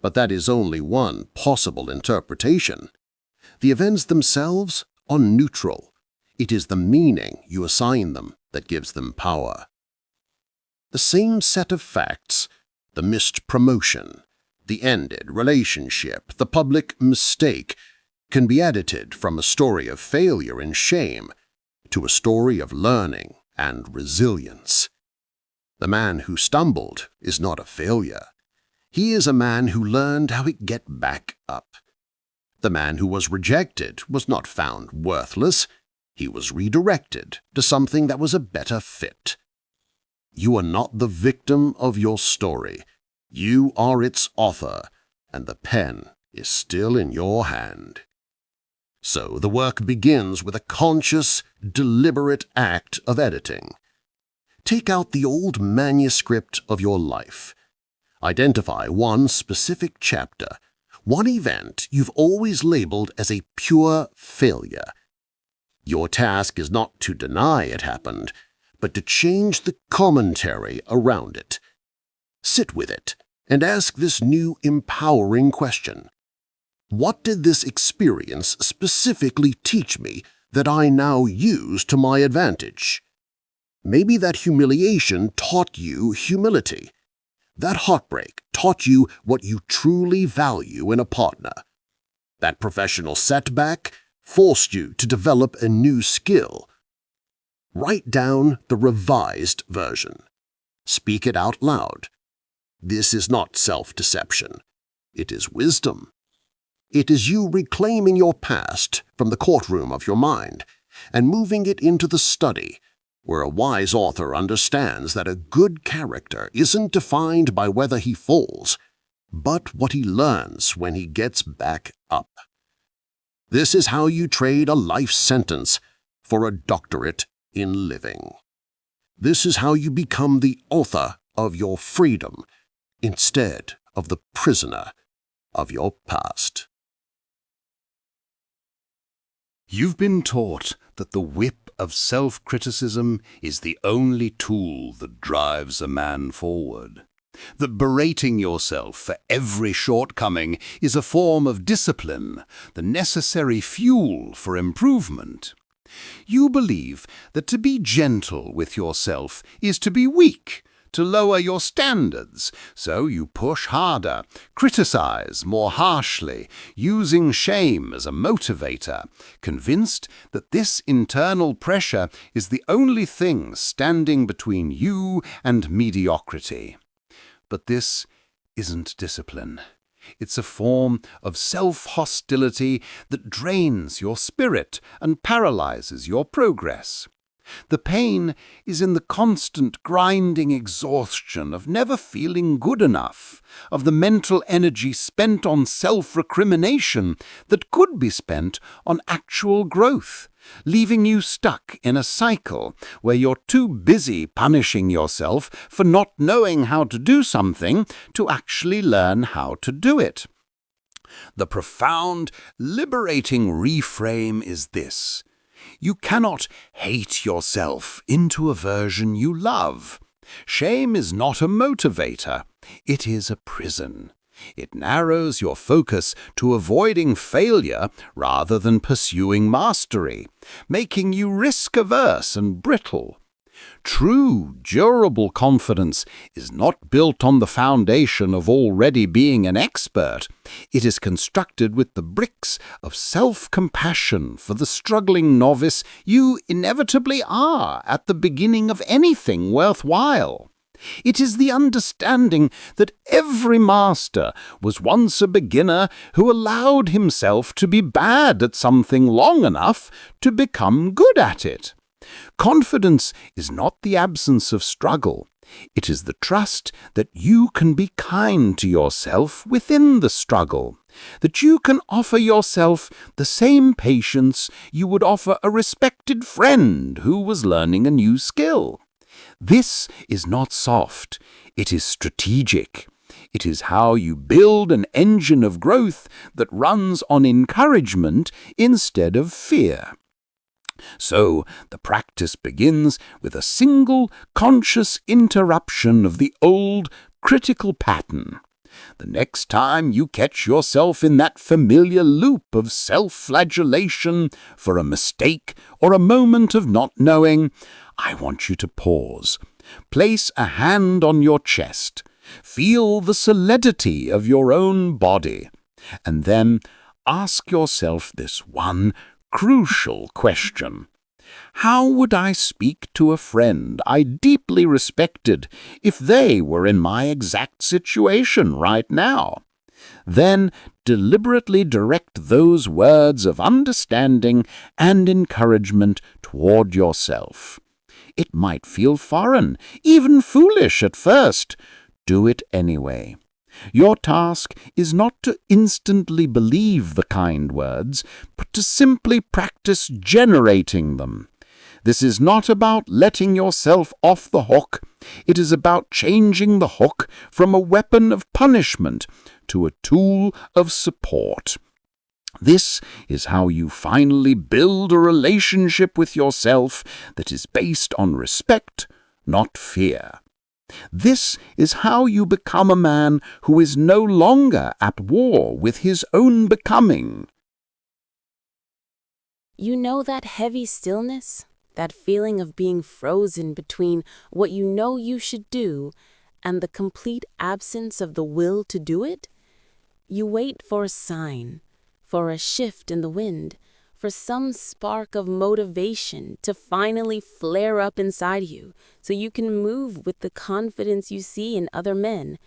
but that is only one possible interpretation. The events themselves are neutral. It is the meaning you assign them that gives them power. The same set of facts, the missed promotion, the ended relationship, the public mistake, can be edited from a story of failure and shame to a story of learning and resilience. The man who stumbled is not a failure. He is a man who learned how to get back up. The man who was rejected was not found worthless. He was redirected to something that was a better fit. You are not the victim of your story. You are its author, and the pen is still in your hand. So the work begins with a conscious, deliberate act of editing. Take out the old manuscript of your life. Identify one specific chapter, one event you've always labeled as a pure failure. Your task is not to deny it happened, but to change the commentary around it. Sit with it and ask this new empowering question. What did this experience specifically teach me that I now use to my advantage? Maybe that humiliation taught you humility. That heartbreak taught you what you truly value in a partner. That professional setback forced you to develop a new skill. Write down the revised version. Speak it out loud. This is not self-deception. It is wisdom. It is you reclaiming your past from the courtroom of your mind and moving it into the study, where a wise author understands that a good character isn't defined by whether he falls, but what he learns when he gets back up. This is how you trade a life sentence for a doctorate in living. This is how you become the author of your freedom instead of the prisoner of your past. You've been taught that the whip of self-criticism is the only tool that drives a man forward. That berating yourself for every shortcoming is a form of discipline, the necessary fuel for improvement. You believe that to be gentle with yourself is to be weak, to lower your standards, so you push harder, criticize more harshly, using shame as a motivator, convinced that this internal pressure is the only thing standing between you and mediocrity. But this isn't discipline. It's a form of self-hostility that drains your spirit and paralyzes your progress. The pain is in the constant grinding exhaustion of never feeling good enough, of the mental energy spent on self-recrimination that could be spent on actual growth, leaving you stuck in a cycle where you're too busy punishing yourself for not knowing how to do something to actually learn how to do it. The profound, liberating reframe is this: you cannot hate yourself into a version you love. Shame is not a motivator. It is a prison. It narrows your focus to avoiding failure rather than pursuing mastery, making you risk-averse and brittle. True, durable confidence is not built on the foundation of already being an expert. It is constructed with the bricks of self-compassion for the struggling novice you inevitably are at the beginning of anything worthwhile. It is the understanding that every master was once a beginner who allowed himself to be bad at something long enough to become good at it. Confidence is not the absence of struggle. It is the trust that you can be kind to yourself within the struggle, that you can offer yourself the same patience you would offer a respected friend who was learning a new skill. This is not soft, it is strategic. It is how you build an engine of growth that runs on encouragement instead of fear. So the practice begins with a single conscious interruption of the old critical pattern. The next time you catch yourself in that familiar loop of self-flagellation for a mistake or a moment of not knowing, I want you to pause. Place a hand on your chest. Feel the solidity of your own body. And then ask yourself this one crucial question. How would I speak to a friend I deeply respected if they were in my exact situation right now? Then deliberately direct those words of understanding and encouragement toward yourself. It might feel foreign, even foolish at first. Do it anyway. Your task is not to instantly believe the kind words, but to simply practice generating them. This is not about letting yourself off the hook. It is about changing the hook from a weapon of punishment to a tool of support. This is how you finally build a relationship with yourself that is based on respect, not fear. This is how you become a man who is no longer at war with his own becoming. You know that heavy stillness? That feeling of being frozen between what you know you should do and the complete absence of the will to do it? You wait for a sign, for a shift in the wind, for some spark of motivation to finally flare up inside you so you can move with the confidence you see in other men.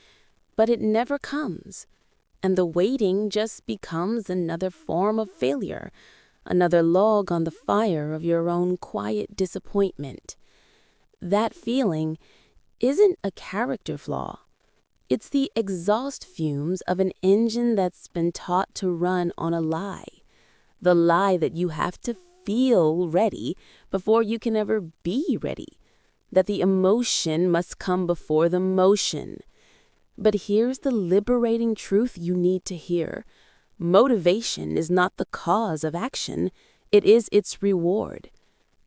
But it never comes, and the waiting just becomes another form of failure, another log on the fire of your own quiet disappointment. That feeling isn't a character flaw. It's the exhaust fumes of an engine that's been taught to run on a lie. The lie that you have to feel ready before you can ever be ready. That the emotion must come before the motion. But here's the liberating truth you need to hear. Motivation is not the cause of action. It is its reward.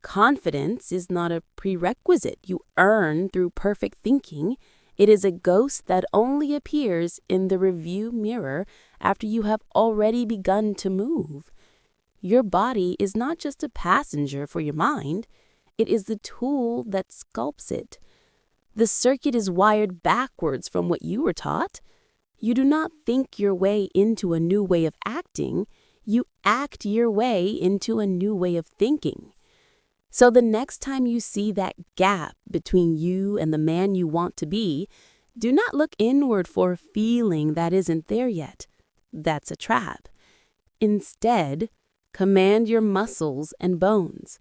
Confidence is not a prerequisite you earn through perfect thinking. It is a ghost that only appears in the review mirror after you have already begun to move. Your body is not just a passenger for your mind. It is the tool that sculpts it. The circuit is wired backwards from what you were taught. You do not think your way into a new way of acting. You act your way into a new way of thinking. So the next time you see that gap between you and the man you want to be, do not look inward for a feeling that isn't there yet. That's a trap. Instead, command your muscles and bones.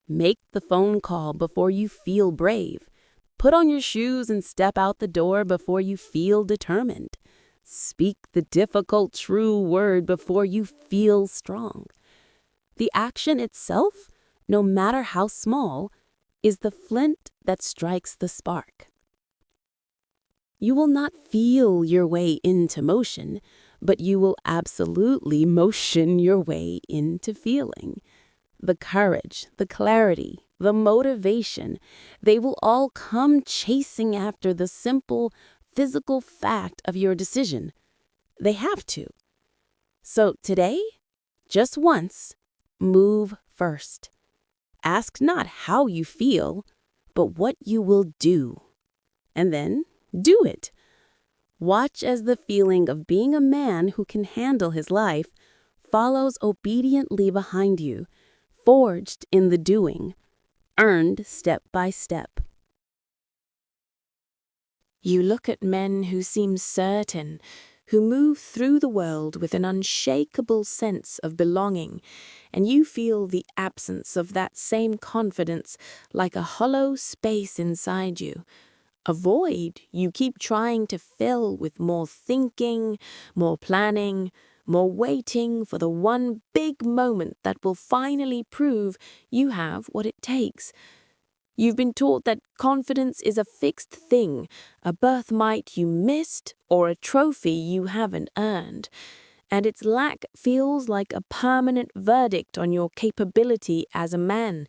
Make the phone call before you feel brave. Put on your shoes and step out the door before you feel determined. Speak the difficult true word before you feel strong. The action itself, no matter how small, is the flint that strikes the spark. You will not feel your way into motion, but you will absolutely motion your way into feeling. The courage, the clarity, the motivation, they will all come chasing after the simple physical fact of your decision. They have to. So today, just once, move first. Ask not how you feel, but what you will do. And then do it. Watch as the feeling of being a man who can handle his life follows obediently behind you, forged in the doing, earned step by step. You look at men who seem certain, who move through the world with an unshakable sense of belonging, and you feel the absence of that same confidence like a hollow space inside you. A void you keep trying to fill with more thinking, more planning, more waiting for the one big moment that will finally prove you have what it takes. You've been taught that confidence is a fixed thing, a birthright you missed, or a trophy you haven't earned, and its lack feels like a permanent verdict on your capability as a man,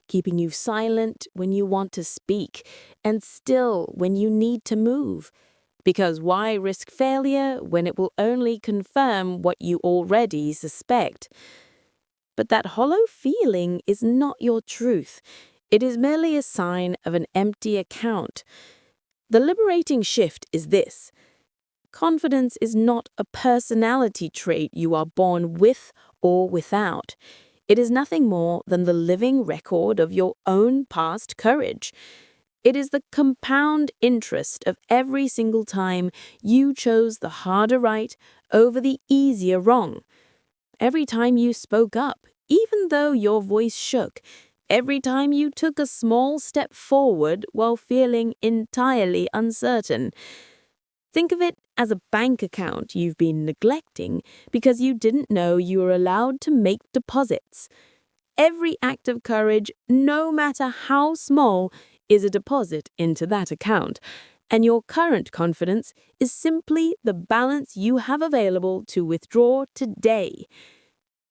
keeping you silent when you want to speak, and still when you need to move, Because why risk failure when it will only confirm what you already suspect? But that hollow feeling is not your truth. It is merely a sign of an empty account. The liberating shift is this. Confidence is not a personality trait you are born with or without. It is nothing more than the living record of your own past courage. It is the compound interest of every single time you chose the harder right over the easier wrong. Every time you spoke up, even though your voice shook. Every time you took a small step forward while feeling entirely uncertain. Think of it as a bank account you've been neglecting because you didn't know you were allowed to make deposits. Every act of courage, no matter how small, is a deposit into that account, and your current confidence is simply the balance you have available to withdraw today.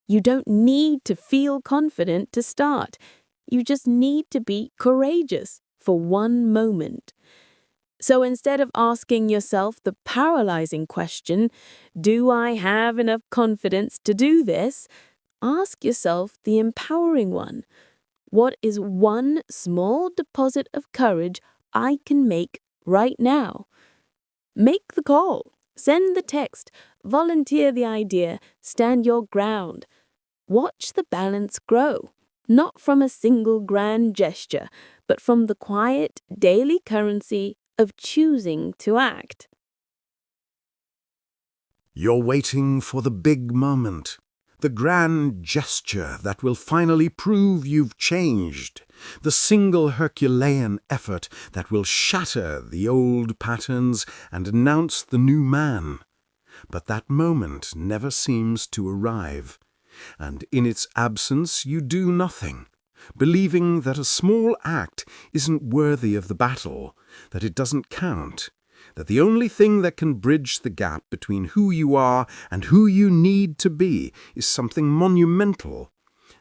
You don't need to feel confident to start. You just need to be courageous for one moment. So instead of asking yourself the paralyzing question, do I have enough confidence to do this? Ask yourself the empowering one. What is one small deposit of courage I can make right now? Make the call, send the text, volunteer the idea, stand your ground. Watch the balance grow, not from a single grand gesture, but from the quiet daily currency of choosing to act. You're waiting for the big moment, the grand gesture that will finally prove you've changed, the single Herculean effort that will shatter the old patterns and announce the new man. But that moment never seems to arrive, and in its absence you do nothing, believing that a small act isn't worthy of the battle, that it doesn't count, that the only thing that can bridge the gap between who you are and who you need to be is something monumental.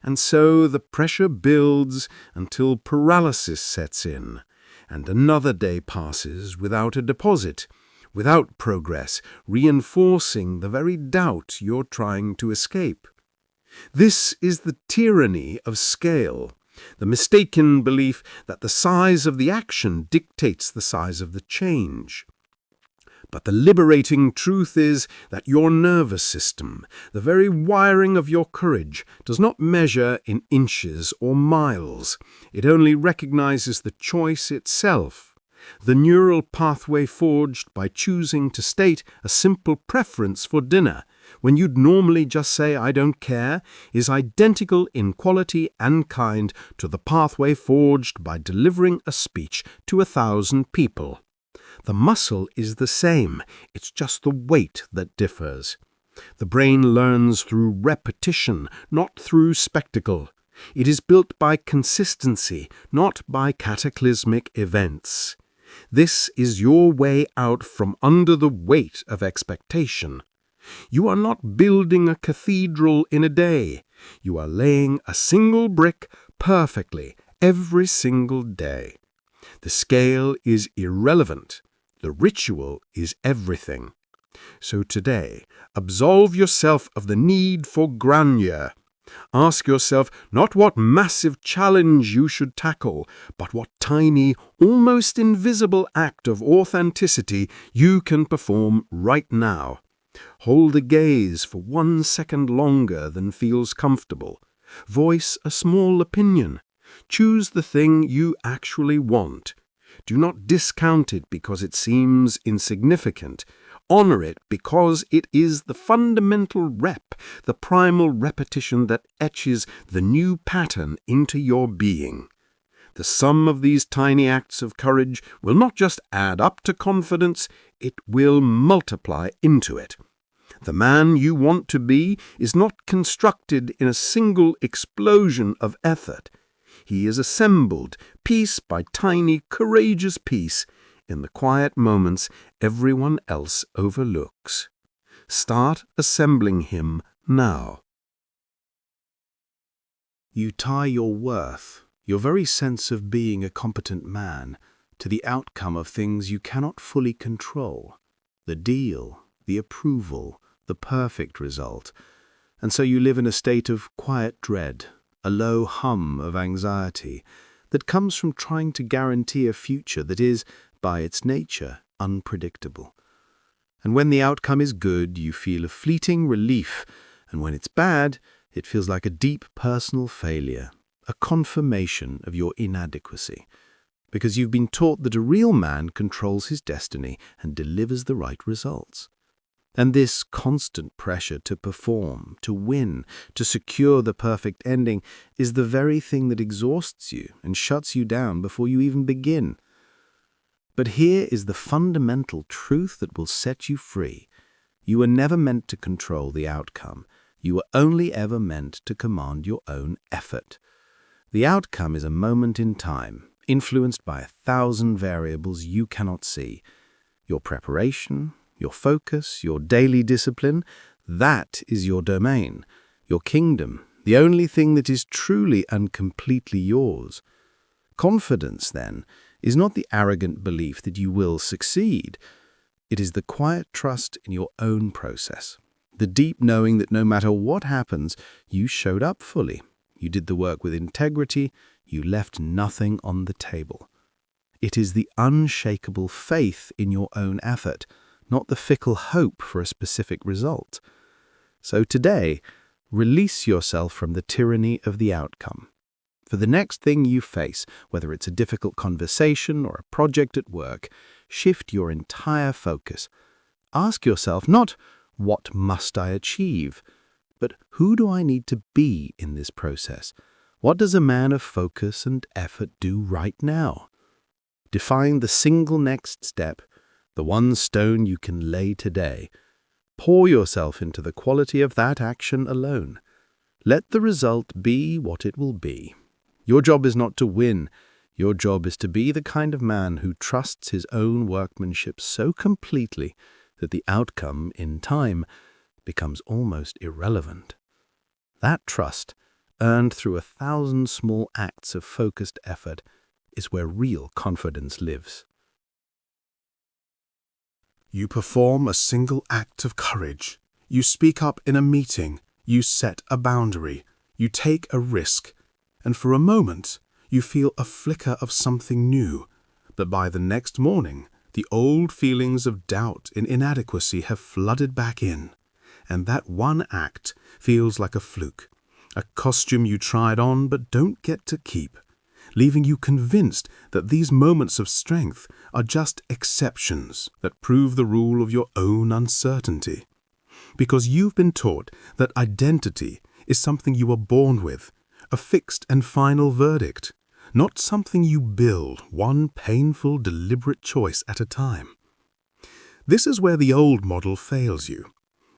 And so the pressure builds until paralysis sets in, and another day passes without a deposit, without progress, reinforcing the very doubt you're trying to escape. This is the tyranny of scale, the mistaken belief that the size of the action dictates the size of the change. But the liberating truth is that your nervous system, the very wiring of your courage, does not measure in inches or miles. It only recognizes the choice itself. The neural pathway forged by choosing to state a simple preference for dinner, when you'd normally just say, "I don't care," is identical in quality and kind to the pathway forged by delivering a speech to 1,000 people. The muscle is the same, it's just the weight that differs. The brain learns through repetition, not through spectacle. It is built by consistency, not by cataclysmic events. This is your way out from under the weight of expectation. You are not building a cathedral in a day. You are laying a single brick perfectly every single day. The scale is irrelevant. The ritual is everything. So today, absolve yourself of the need for grandeur. Ask yourself not what massive challenge you should tackle, but what tiny, almost invisible act of authenticity you can perform right now. Hold a gaze for 1 second longer than feels comfortable. Voice a small opinion. Choose the thing you actually want. Do not discount it because it seems insignificant. Honor it because it is the fundamental rep, the primal repetition that etches the new pattern into your being. The sum of these tiny acts of courage will not just add up to confidence, it will multiply into it. The man you want to be is not constructed in a single explosion of effort. He is assembled, piece by tiny, courageous piece, in the quiet moments everyone else overlooks. Start assembling him now. You tie your worth, your very sense of being a competent man, to the outcome of things you cannot fully control. the deal, the approval, the perfect result. And so you live in a state of quiet dread, a low hum of anxiety that comes from trying to guarantee a future that is, by its nature, unpredictable. And when the outcome is good, you feel a fleeting relief, and when it's bad, it feels like a deep personal failure, a confirmation of your inadequacy, because you've been taught that a real man controls his destiny and delivers the right results. And this constant pressure to perform, to win, to secure the perfect ending is the very thing that exhausts you and shuts you down before you even begin. But here is the fundamental truth that will set you free. You were never meant to control the outcome. You were only ever meant to command your own effort. The outcome is a moment in time, influenced by 1,000 variables you cannot see. Your preparation, your focus, your daily discipline, that is your domain, your kingdom, the only thing that is truly and completely yours. Confidence, then, is not the arrogant belief that you will succeed. It is the quiet trust in your own process, the deep knowing that no matter what happens, you showed up fully. You did the work with integrity, you left nothing on the table. It is the unshakable faith in your own effort, not the fickle hope for a specific result. So today, release yourself from the tyranny of the outcome. For the next thing you face, whether it's a difficult conversation or a project at work, shift your entire focus. Ask yourself not, what must I achieve? But who do I need to be in this process? What does a man of focus and effort do right now? Define the single next step, the one stone you can lay today. Pour yourself into the quality of that action alone. Let the result be what it will be. Your job is not to win. Your job is to be the kind of man who trusts his own workmanship so completely that the outcome, in time, becomes almost irrelevant. That trust, earned through 1,000 small acts of focused effort, is where real confidence lives. You perform a single act of courage. You speak up in a meeting. You set a boundary. You take a risk. And for a moment, you feel a flicker of something new. But by the next morning, the old feelings of doubt and inadequacy have flooded back in. And that one act feels like a fluke, a costume you tried on but don't get to keep, leaving you convinced that these moments of strength are just exceptions that prove the rule of your own uncertainty. Because you've been taught that identity is something you are born with, a fixed and final verdict, not something you build one painful, deliberate choice at a time. This is where the old model fails you.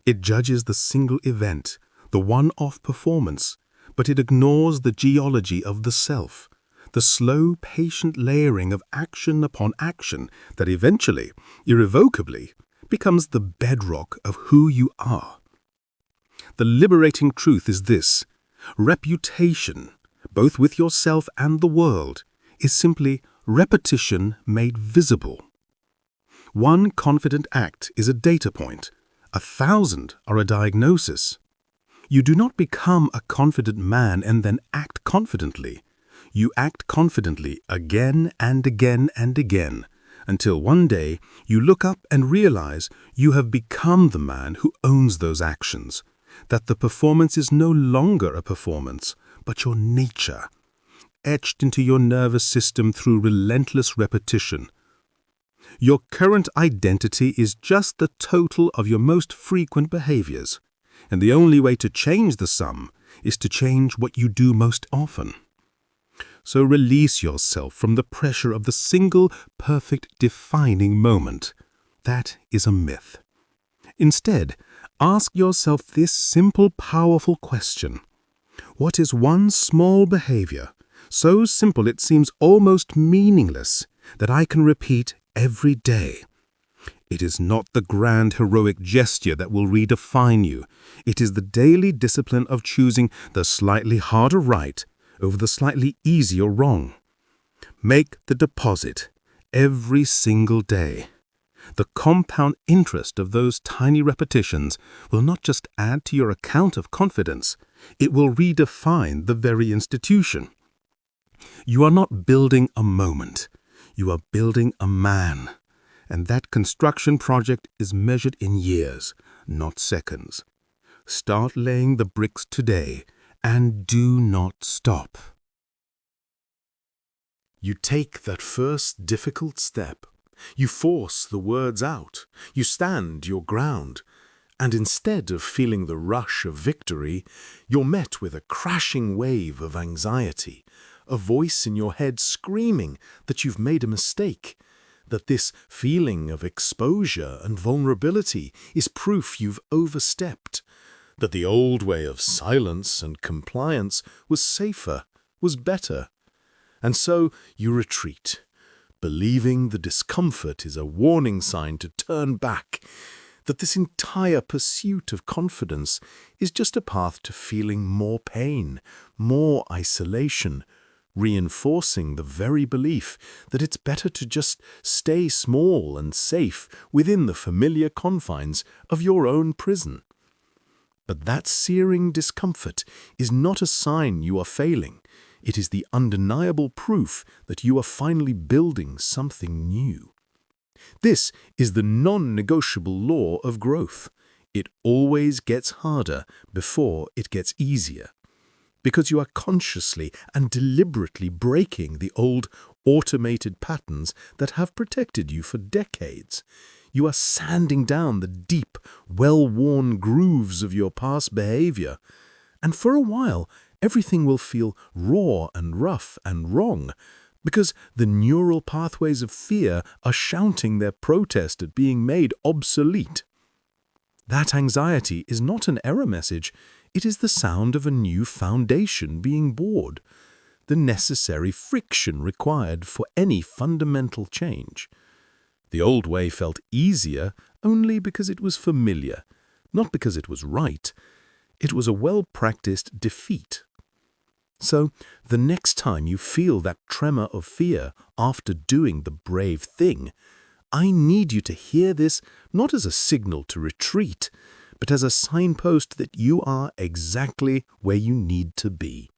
It judges the single event, the one-off performance, but it ignores the geology of the self, the slow, patient layering of action upon action that eventually, irrevocably, becomes the bedrock of who you are. The liberating truth is this: reputation, both with yourself and the world, is simply repetition made visible. One confident act is a data point. 1,000 are a diagnosis. You do not become a confident man and then act confidently. You act confidently again and again and again, until one day you look up and realize you have become the man who owns those actions, that the performance is no longer a performance, but your nature, etched into your nervous system through relentless repetition. Your current identity is just the total of your most frequent behaviors, and the only way to change the sum is to change what you do most often. So release yourself from the pressure of the single, perfect, defining moment. That is a myth. Instead, ask yourself this simple, powerful question: what is one small behavior, so simple it seems almost meaningless, that I can repeat every day? It is not the grand heroic gesture that will redefine you. It is the daily discipline of choosing the slightly harder right over the slightly easier wrong. Make the deposit every single day. The compound interest of those tiny repetitions will not just add to your account of confidence, it will redefine the very institution. You are not building a moment, you are building a man. And that construction project is measured in years, not seconds. Start laying the bricks today, and do not stop. You take that first difficult step. You force the words out. You stand your ground. And instead of feeling the rush of victory, you're met with a crashing wave of anxiety, a voice in your head screaming that you've made a mistake, that this feeling of exposure and vulnerability is proof you've overstepped, that the old way of silence and compliance was safer, was better. And so you retreat, believing the discomfort is a warning sign to turn back, that this entire pursuit of confidence is just a path to feeling more pain, more isolation, reinforcing the very belief that it's better to just stay small and safe within the familiar confines of your own prison. But that searing discomfort is not a sign you are failing. It is the undeniable proof that you are finally building something new. This is the non-negotiable law of growth. It always gets harder before it gets easier, because you are consciously and deliberately breaking the old automated patterns that have protected you for decades. You are sanding down the deep, well-worn grooves of your past behavior, and for a while, everything will feel raw and rough and wrong, because the neural pathways of fear are shouting their protest at being made obsolete. That anxiety is not an error message, it is the sound of a new foundation being bored, the necessary friction required for any fundamental change. The old way felt easier only because it was familiar, not because it was right. It was a well-practiced defeat. So, the next time you feel that tremor of fear after doing the brave thing, I need you to hear this not as a signal to retreat, but as a signpost that you are exactly where you need to be.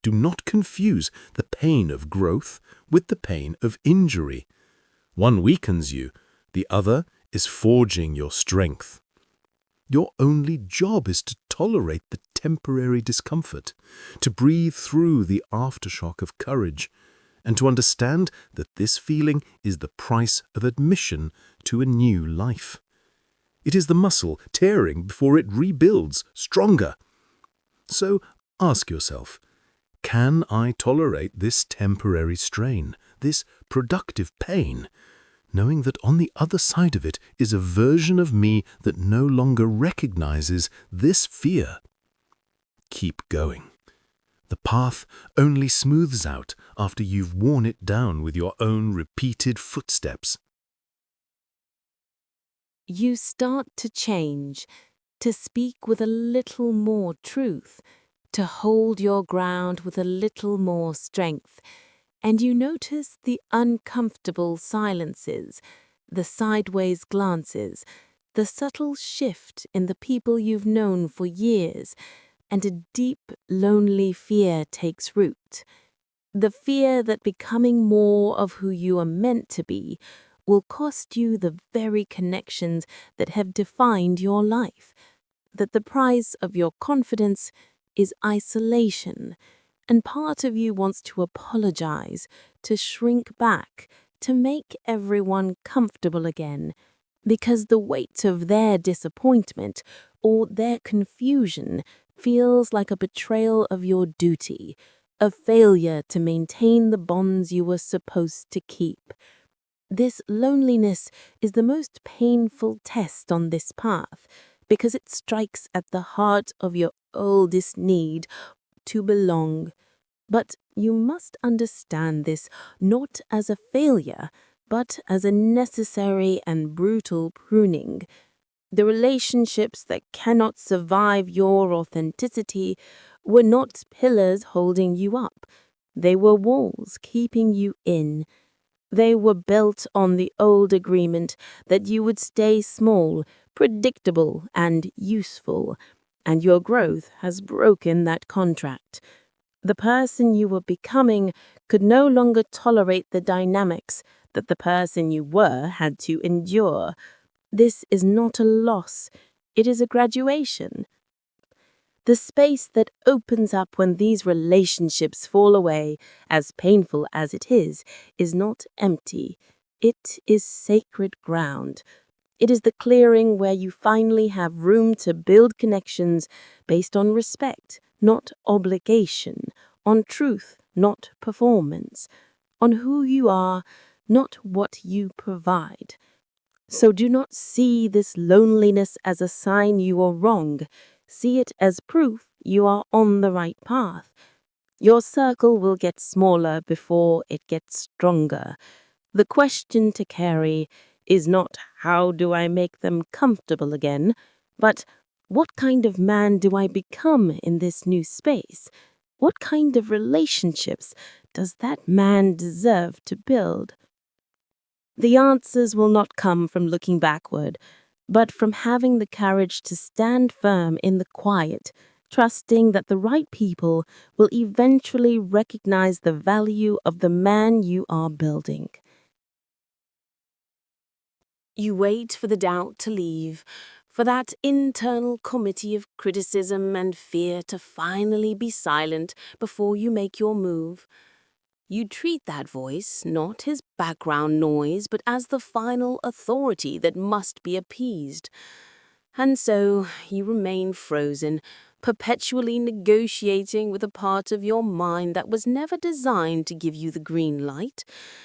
Do not confuse the pain of growth with the pain of injury. One weakens you, the other is forging your strength. Your only job is to tolerate the temporary discomfort, to breathe through the aftershock of courage, and to understand that this feeling is the price of admission to a new life. It is the muscle tearing before it rebuilds stronger. So ask yourself, can I tolerate this temporary strain, this productive pain, knowing that on the other side of it is a version of me that no longer recognizes this fear? Keep going. The path only smooths out after you've worn it down with your own repeated footsteps. You start to change, to speak with a little more truth, to hold your ground with a little more strength, and you notice the uncomfortable silences, the sideways glances, the subtle shift in the people you've known for years, and a deep, lonely fear takes root. The fear that becoming more of who you are meant to be will cost you the very connections that have defined your life, that the price of your confidence is isolation, and part of you wants to apologize, to shrink back, to make everyone comfortable again, because the weight of their disappointment or their confusion feels like a betrayal of your duty, a failure to maintain the bonds you were supposed to keep. This loneliness is the most painful test on this path because it strikes at the heart of your oldest need to belong. But you must understand this not as a failure, but as a necessary and brutal pruning. The relationships that cannot survive your authenticity were not pillars holding you up. They were walls keeping you in. They were built on the old agreement that you would stay small, predictable, and useful, and your growth has broken that contract. The person you were becoming could no longer tolerate the dynamics that the person you were had to endure. This is not a loss, it is a graduation. The space that opens up when these relationships fall away, as painful as it is not empty. It is sacred ground. It is the clearing where you finally have room to build connections based on respect, not obligation, on truth, not performance, on who you are, not what you provide. So do not see this loneliness as a sign you are wrong. See it as proof you are on the right path. Your circle will get smaller before it gets stronger. The question to carry is not how do I make them comfortable again, but what kind of man do I become in this new space? What kind of relationships does that man deserve to build? The answers will not come from looking backward, but from having the courage to stand firm in the quiet, trusting that the right people will eventually recognize the value of the man you are building. You wait for the doubt to leave, for that internal committee of criticism and fear to finally be silent before you make your move. You treat that voice, not as background noise, but as the final authority that must be appeased. And so you remain frozen, perpetually negotiating with a part of your mind that was never designed to give you the green light,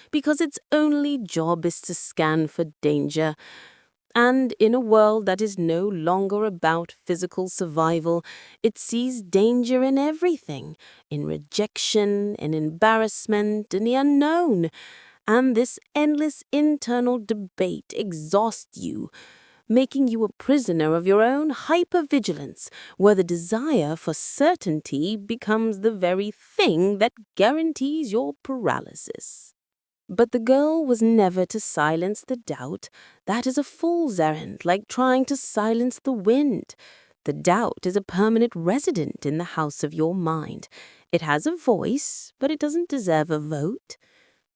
because its only job is to scan for danger. And in a world that is no longer about physical survival, it sees danger in everything, in rejection, in embarrassment, in the unknown. And this endless internal debate exhausts you, making you a prisoner of your own hypervigilance, where the desire for certainty becomes the very thing that guarantees your paralysis. But the goal was never to silence the doubt. That is a fool's errand, like trying to silence the wind. The doubt is a permanent resident in the house of your mind. It has a voice, but it doesn't deserve a vote.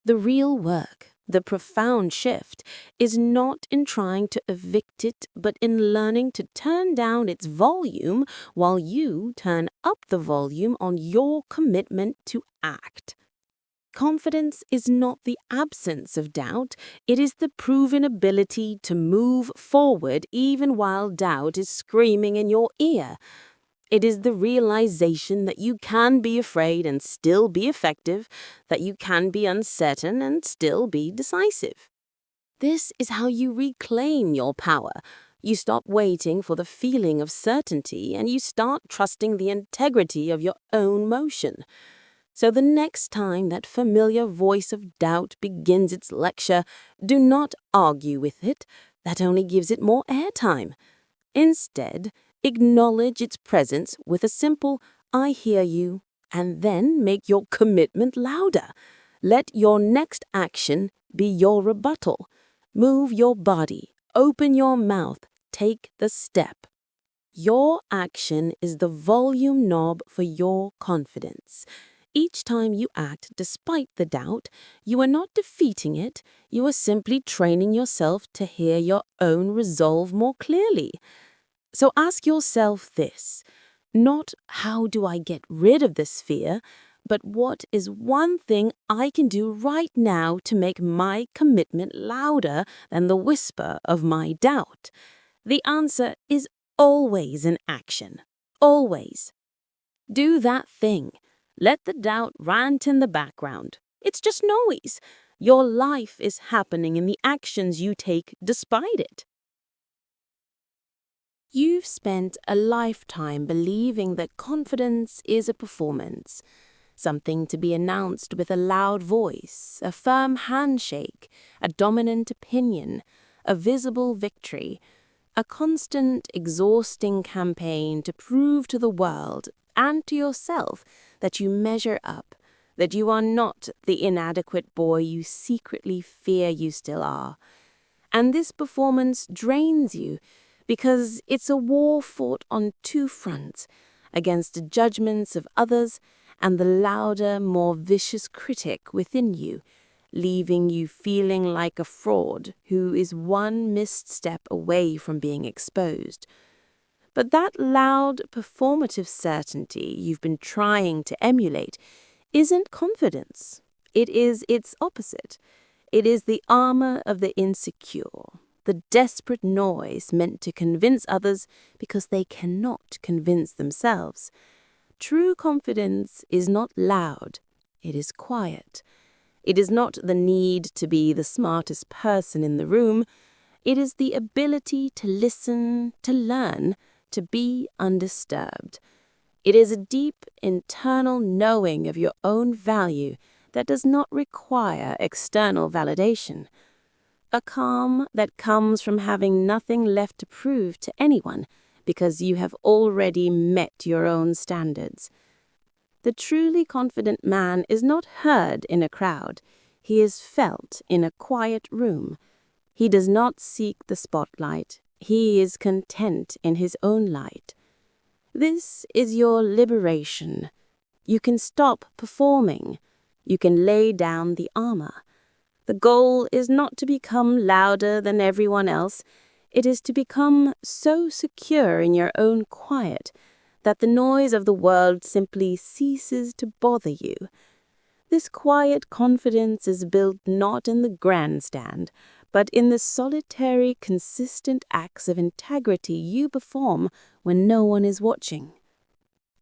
The real work, the profound shift, is not in trying to evict it, but in learning to turn down its volume while you turn up the volume on your commitment to act. Confidence is not the absence of doubt, it is the proven ability to move forward even while doubt is screaming in your ear. It is the realization that you can be afraid and still be effective, that you can be uncertain and still be decisive. This is how you reclaim your power. You stop waiting for the feeling of certainty and you start trusting the integrity of your own motion. So the next time that familiar voice of doubt begins its lecture, do not argue with it. That only gives it more airtime. Instead, acknowledge its presence with a simple, I hear you, and then make your commitment louder. Let your next action be your rebuttal. Move your body, open your mouth, take the step. Your action is the volume knob for your confidence. Each time you act despite the doubt, you are not defeating it, you are simply training yourself to hear your own resolve more clearly. So ask yourself this, not how do I get rid of this fear, but what is one thing I can do right now to make my commitment louder than the whisper of my doubt? The answer is always an action. Always. Do that thing. Let the doubt rant in the background. It's just noise. Your life is happening in the actions you take despite it. You've spent a lifetime believing that confidence is a performance, something to be announced with a loud voice, a firm handshake, a dominant opinion, a visible victory, a constant, exhausting campaign to prove to the world and to yourself that you measure up, that you are not the inadequate boy you secretly fear you still are. And this performance drains you because it's a war fought on two fronts, against the judgments of others and the louder, more vicious critic within you, leaving you feeling like a fraud who is one missed step away from being exposed. But that loud, performative certainty you've been trying to emulate isn't confidence. It is its opposite. It is the armor of the insecure, the desperate noise meant to convince others because they cannot convince themselves. True confidence is not loud, it is quiet. It is not the need to be the smartest person in the room. It is the ability to listen, to learn, to be undisturbed. It is a deep internal knowing of your own value that does not require external validation. A calm that comes from having nothing left to prove to anyone because you have already met your own standards. The truly confident man is not heard in a crowd. He is felt in a quiet room. He does not seek the spotlight. He is content in his own light. This is your liberation. You can stop performing. You can lay down the armor. The goal is not to become louder than everyone else. It is to become so secure in your own quiet that the noise of the world simply ceases to bother you. This quiet confidence is built not in the grandstand, but in the solitary, consistent acts of integrity you perform when no one is watching.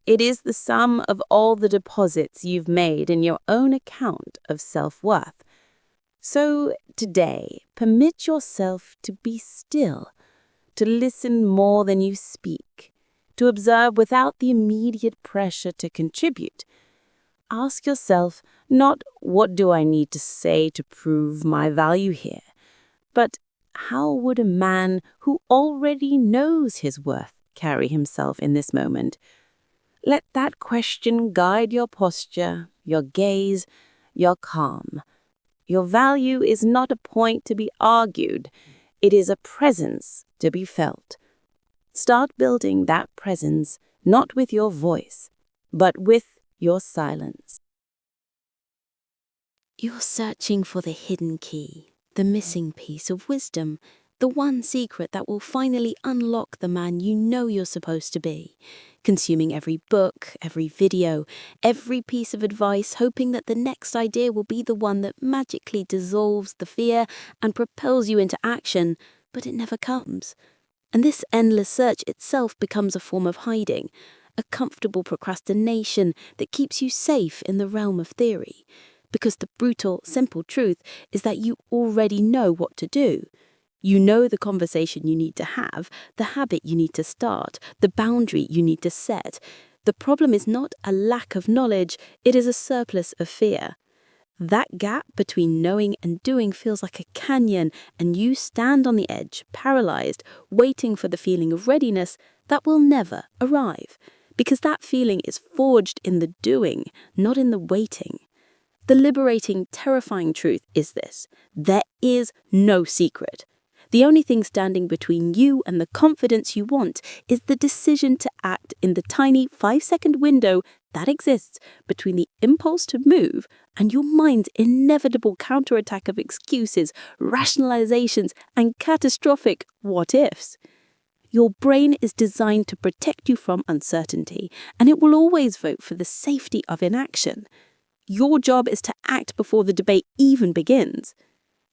It is the sum of all the deposits you've made in your own account of self-worth. So today, permit yourself to be still, to listen more than you speak, to observe without the immediate pressure to contribute. Ask yourself not what do I need to say to prove my value here, but how would a man who already knows his worth carry himself in this moment? Let that question guide your posture, your gaze, your calm. Your value is not a point to be argued. It is a presence to be felt. Start building that presence, not with your voice, but with your silence. You're searching for the hidden key, the missing piece of wisdom, the one secret that will finally unlock the man you know you're supposed to be. Consuming every book, every video, every piece of advice, hoping that the next idea will be the one that magically dissolves the fear and propels you into action, but it never comes. And this endless search itself becomes a form of hiding, a comfortable procrastination that keeps you safe in the realm of theory. Because the brutal, simple truth is that you already know what to do. You know the conversation you need to have, the habit you need to start, the boundary you need to set. The problem is not a lack of knowledge, it is a surplus of fear. That gap between knowing and doing feels like a canyon, and you stand on the edge, paralyzed, waiting for the feeling of readiness that will never arrive. Because that feeling is forged in the doing, not in the waiting. The liberating, terrifying truth is this: there is no secret. The only thing standing between you and the confidence you want is the decision to act in the tiny 5-second window that exists between the impulse to move and your mind's inevitable counterattack of excuses, rationalizations, and catastrophic what-ifs. Your brain is designed to protect you from uncertainty, and it will always vote for the safety of inaction. Your job is to act before the debate even begins.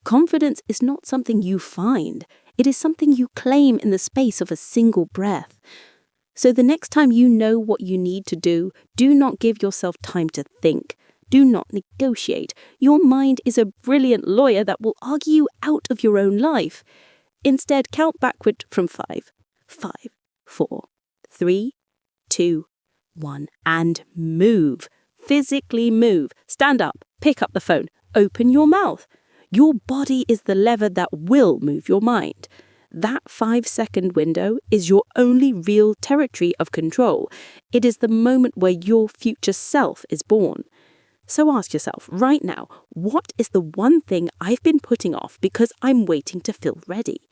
Confidence is not something you find. It is something you claim in the space of a single breath. So the next time you know what you need to do, do not give yourself time to think. Do not negotiate. Your mind is a brilliant lawyer that will argue you out of your own life. Instead, count backward from 5. 5, 4, 3, 2, 1, and move. Physically move. Stand up, pick up the phone, open your mouth. Your body is the lever that will move your mind. That 5-second window is your only real territory of control. It is the moment where your future self is born. So ask yourself right now, what is the one thing I've been putting off because I'm waiting to feel ready?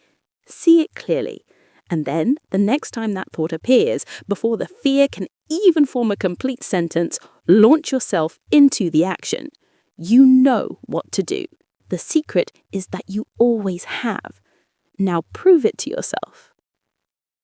See it clearly. And then, the next time that thought appears, before the fear can even form a complete sentence, launch yourself into the action. You know what to do. The secret is that you always have. Now prove it to yourself.